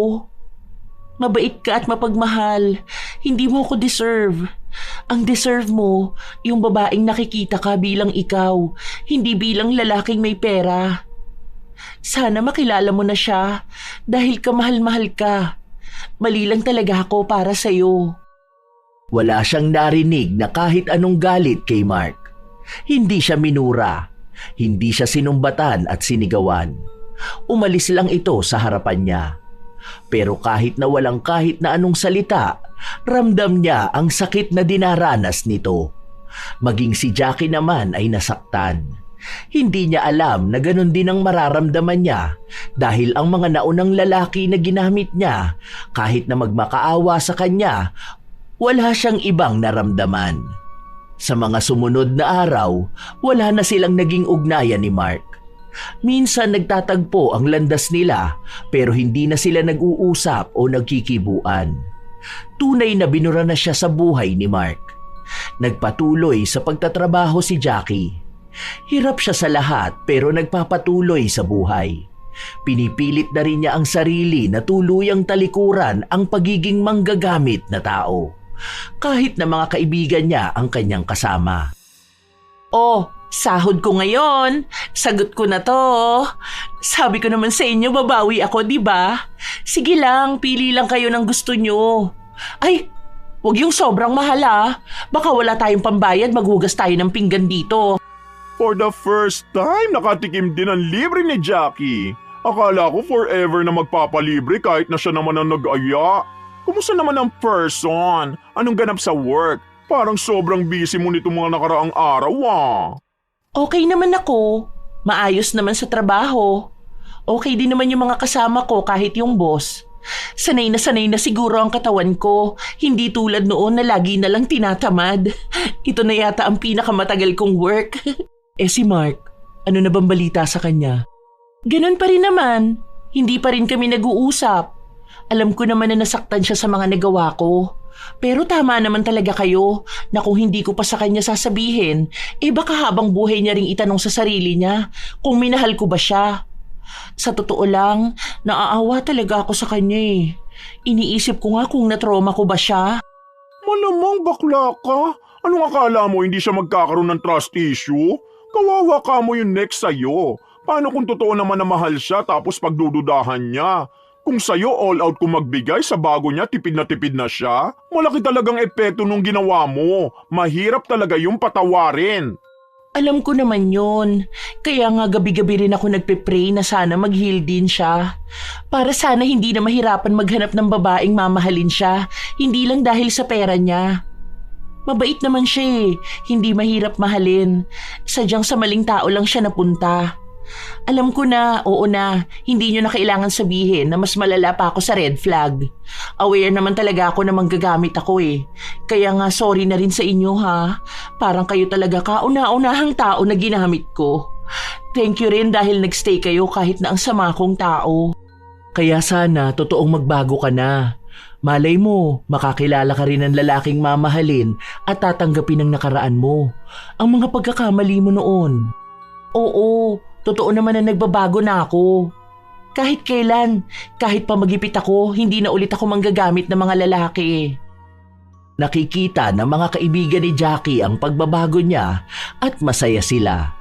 Speaker 1: Mabait ka at mapagmahal. Hindi mo ko deserve. Ang deserve mo, yung babaeng nakikita ka bilang ikaw, hindi bilang lalaking may pera. Sana makilala mo na siya dahil kamahal-mahal ka. Mali lang talaga ako para sa'yo.
Speaker 2: Wala siyang narinig na kahit anong galit kay Mark. Hindi siya minura. Hindi siya sinumbatan at sinigawan. Umalis lang ito sa harapan niya. Pero kahit na walang kahit na anong salita, ramdam niya ang sakit na dinaranas nito. Maging si Jackie naman ay nasaktan. Hindi niya alam na ganun din ang mararamdaman niya dahil ang mga naunang lalaki na ginamit niya, kahit na magmakaawa sa kanya, wala siyang ibang naramdaman. Sa mga sumunod na araw, wala na silang naging ugnayan ni Mark. Minsan nagtatagpo ang landas nila pero hindi na sila nag-uusap o nagkikibuan. Tunay na binura na siya sa buhay ni Mark. Nagpatuloy sa pagtatrabaho si Jackie. Hirap siya sa lahat pero nagpapatuloy sa buhay. Pinipilit na rin niya ang sarili na tuluyang talikuran ang pagiging manggagamit na tao. Kahit na mga kaibigan niya ang kanyang kasama.
Speaker 1: Oh, sahod ko ngayon. Sagot ko na to. Sabi ko naman sa inyo, babawi ako, di ba? Sige lang, pili lang kayo ng gusto nyo. Ay, wag yung sobrang mahal ah. Baka wala tayong pambayad, maghugas tayo ng pinggan dito.
Speaker 3: For the first time, nakatikim din ang libre ni Jackie. Akala ko forever na magpapalibre kahit na siya naman ang nag-aya. Kumusta naman ang person? Anong ganap sa work? Parang sobrang busy mo nito mga nakaraang araw ah.
Speaker 1: Okay naman ako. Maayos naman sa trabaho. Okay din naman yung mga kasama ko kahit yung boss. Sanay na siguro ang katawan ko. Hindi tulad noon na lagi na lang tinatamad. Ito na yata ang pinakamatagal kong work. Si Mark, ano na bang balita sa kanya? Ganun pa rin naman. Hindi pa rin kami nag-uusap. Alam ko naman na nasaktan siya sa mga nagawa ko. Pero tama naman talaga kayo na kung hindi ko pa sa kanya sasabihin, baka habang buhay niya ring itanong sa sarili niya kung minahal ko ba siya. Sa totoo lang, naaawa talaga ako sa kanya eh. Iniisip ko nga kung natrauma ko ba siya.
Speaker 3: Malamang bakla ka. Anong akala mo hindi siya magkakaroon ng trust issue? Kawawa ka mo yung next sa'yo. Paano kung totoo naman na mahal siya tapos pagdududahan niya? Kung sa'yo all out kung magbigay sa bago niya tipid na siya, malaki talagang epekto nung ginawa mo. Mahirap talaga yung patawarin.
Speaker 1: Alam ko naman yun. Kaya nga gabi-gabi rin ako nagpe-pray na sana mag-heal din siya. Para sana hindi na mahirapan maghanap ng babaeng mamahalin siya, hindi lang dahil sa pera niya. Mabait naman siya eh, hindi mahirap mahalin. Sadyang sa maling tao lang siya napunta. Alam ko na, oo na, hindi nyo na kailangan sabihin na mas malala pa ako sa red flag. Aware naman talaga ako na manggagamit ako eh. Kaya nga sorry na rin sa inyo ha. Parang kayo talaga kauna-unahang tao na ginamit ko. Thank you rin dahil nagstay kayo kahit na ang sama kong tao.
Speaker 2: Kaya sana totoong magbago ka na. Malay mo, makakilala ka rin ng lalaking mamahalin at tatanggapin ang nakaraan mo. Ang mga pagkakamali mo noon.
Speaker 1: Oo, totoo naman na nagbabago na ako. Kahit kailan, kahit pa magipit ako, hindi na ulit ako manggagamit ng mga lalaki.
Speaker 2: Nakikita ng mga kaibigan ni Jackie ang pagbabago niya at masaya sila.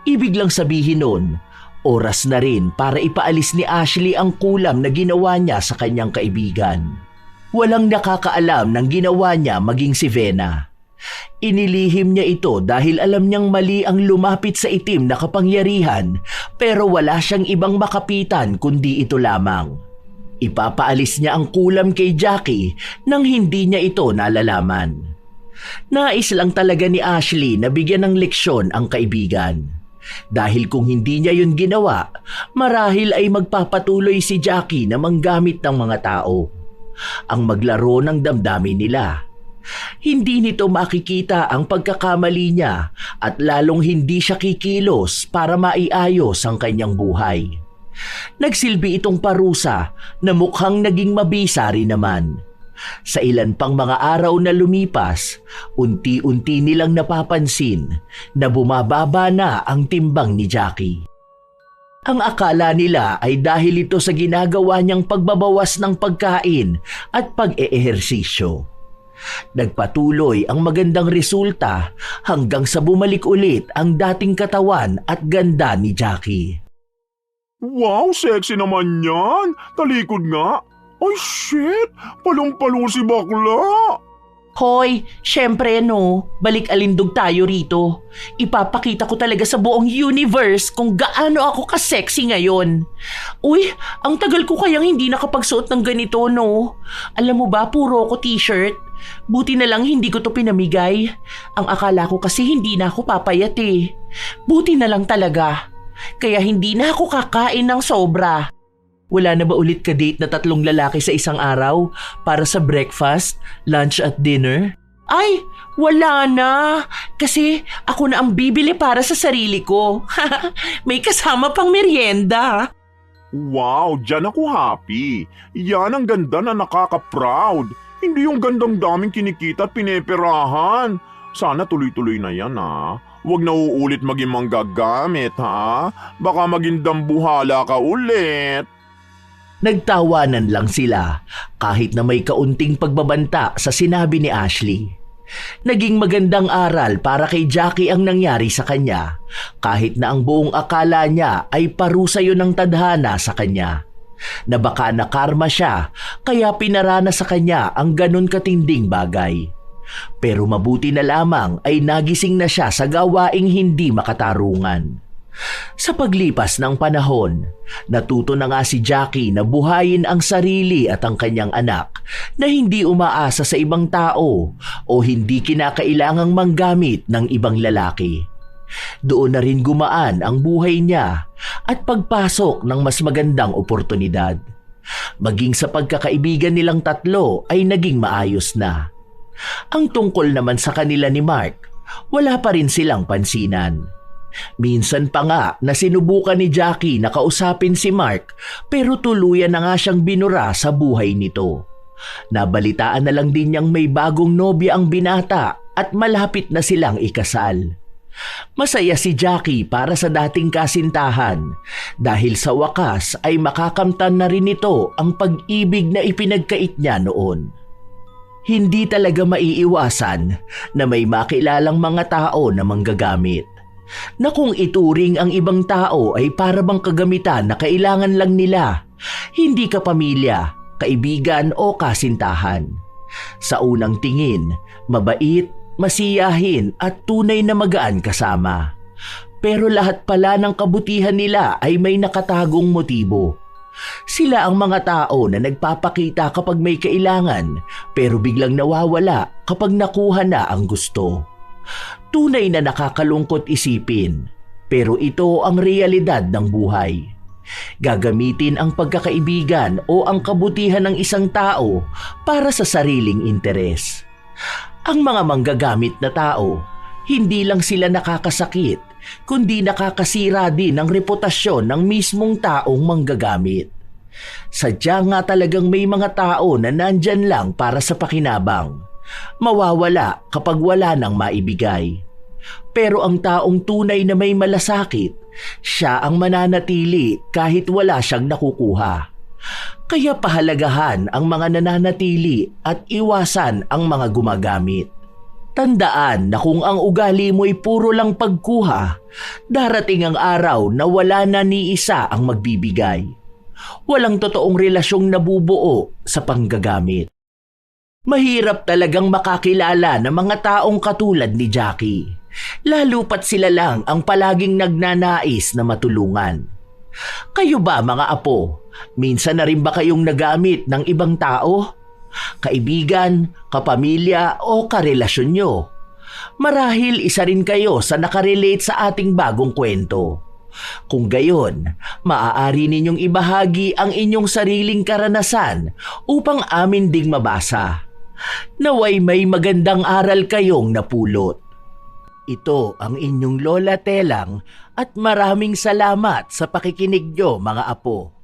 Speaker 2: Ibig lang sabihin nun, oras na rin para ipaalis ni Ashley ang kulam na ginawa niya sa kanyang kaibigan. Walang nakakaalam ng ginawa niya maging si Vena. Inilihim niya ito dahil alam niyang mali ang lumapit sa itim na kapangyarihan pero wala siyang ibang makapitan kundi ito lamang. Ipapaalis niya ang kulam kay Jackie nang hindi niya ito nalalaman. Nais lang talaga ni Ashley na bigyan ng leksyon ang kaibigan. Dahil kung hindi niya yun ginawa, marahil ay magpapatuloy si Jackie na manggamit ng mga tao. Ang maglaro ng damdamin nila. Hindi nito makikita ang pagkakamali niya at lalong hindi siya kikilos para maiayos ang kanyang buhay. Nagsilbi itong parusa na mukhang naging mabisa rin naman. Sa ilan pang mga araw na lumipas, unti-unti nilang napapansin na bumababa na ang timbang ni Jackie. Ang akala nila ay dahil ito sa ginagawa niyang pagbabawas ng pagkain at pag-eehersisyo. Nagpatuloy ang magandang resulta hanggang sa bumalik ulit ang dating katawan at ganda ni Jackie.
Speaker 3: Wow, sexy naman yan. Talikod nga. Ay shit, palong-palo si bakla.
Speaker 1: Hoy, syempre no, balik alindog tayo rito. Ipapakita ko talaga sa buong universe kung gaano ako ka-sexy ngayon. Uy, ang tagal ko kayang hindi nakapagsuot ng ganito no. Alam mo ba, puro ko t-shirt. Buti na lang hindi ko to pinamigay. Ang akala ko kasi hindi na ako papayat eh. Buti na lang talaga. Kaya hindi na ako kakain ng sobra. Wala na ba ulit ka-date na 3 lalaki sa isang araw para sa breakfast, lunch at dinner? Ay, wala na. Kasi ako na ang bibili para sa sarili ko. May kasama pang merienda.
Speaker 3: Wow, dyan ako happy. Yan ang ganda na nakaka-proud. Hindi yung gandang daming kinikita at pineperahan. Sana tuloy-tuloy na yan ha. Huwag na uulit maging manggagamit, ha? Baka maging dambuhala ka ulit.
Speaker 2: Nagtawanan lang sila kahit na may kaunting pagbabanta sa sinabi ni Ashley. Naging magandang aral para kay Jackie ang nangyari sa kanya kahit na ang buong akala niya ay parusa yun ng tadhana sa kanya. Na baka nakarma siya kaya pinarana sa kanya ang ganon katinding bagay. Pero mabuti na lamang ay nagising na siya sa gawaing hindi makatarungan. Sa paglipas ng panahon, natuto na nga si Jackie na buhayin ang sarili at ang kanyang anak na hindi umaasa sa ibang tao o hindi kinakailangang manggamit ng ibang lalaki. Doon na rin gumaan ang buhay niya at pagpasok ng mas magandang oportunidad. Maging sa pagkakaibigan nilang tatlo ay naging maayos na. Ang tungkol naman sa kanila ni Mark, wala pa rin silang pansinan. Minsan pa nga na sinubukan ni Jackie na kausapin si Mark pero tuluyan na nga siyang binura sa buhay nito. Nabalitaan na lang din niyang may bagong nobya ang binata at malapit na silang ikasal. Masaya si Jackie para sa dating kasintahan dahil sa wakas ay makakamtan na rin nito ang pag-ibig na ipinagkait niya noon. Hindi talaga maiiwasan na may makilalang mga tao na manggagamit. Na kung ituring ang ibang tao ay para bang kagamitan na kailangan lang nila, hindi ka pamilya, kaibigan o kasintahan. Sa unang tingin, mabait, masiyahin at tunay na magaan kasama. Pero lahat pala ng kabutihan nila ay may nakatagong motibo. Sila ang mga tao na nagpapakita kapag may kailangan pero biglang nawawala kapag nakuha na ang gusto. Tunay na nakakalungkot isipin, pero ito ang realidad ng buhay. Gagamitin ang pagkakaibigan o ang kabutihan ng isang tao para sa sariling interes. Ang mga manggagamit na tao, hindi lang sila nakakasakit, kundi nakakasira din ng reputasyon ng mismong taong manggagamit. Sadya nga talagang may mga tao na nandyan lang para sa pakinabang. Mawawala kapag wala nang maibigay. Pero ang taong tunay na may malasakit, siya ang mananatili kahit wala siyang nakukuha. Kaya pahalagahan ang mga nananatili at iwasan ang mga gumagamit. Tandaan na kung ang ugali mo'y puro lang pagkuha, darating ang araw na wala na ni isa ang magbibigay. Walang totoong relasyong nabubuo sa panggagamit. Mahirap talagang makakilala ng mga taong katulad ni Jackie, lalo pat sila lang ang palaging nagnanais na matulungan. Kayo ba mga apo, minsan na rin ba kayong nagamit ng ibang tao? Kaibigan, kapamilya o karelasyon nyo? Marahil isa rin kayo sa nakarelate sa ating bagong kwento. Kung gayon, maaari ninyong ibahagi ang inyong sariling karanasan upang amin ding mabasa. Naway may magandang aral kayong napulot. Ito ang inyong Lola Telang at maraming salamat sa pakikinig nyo mga apo.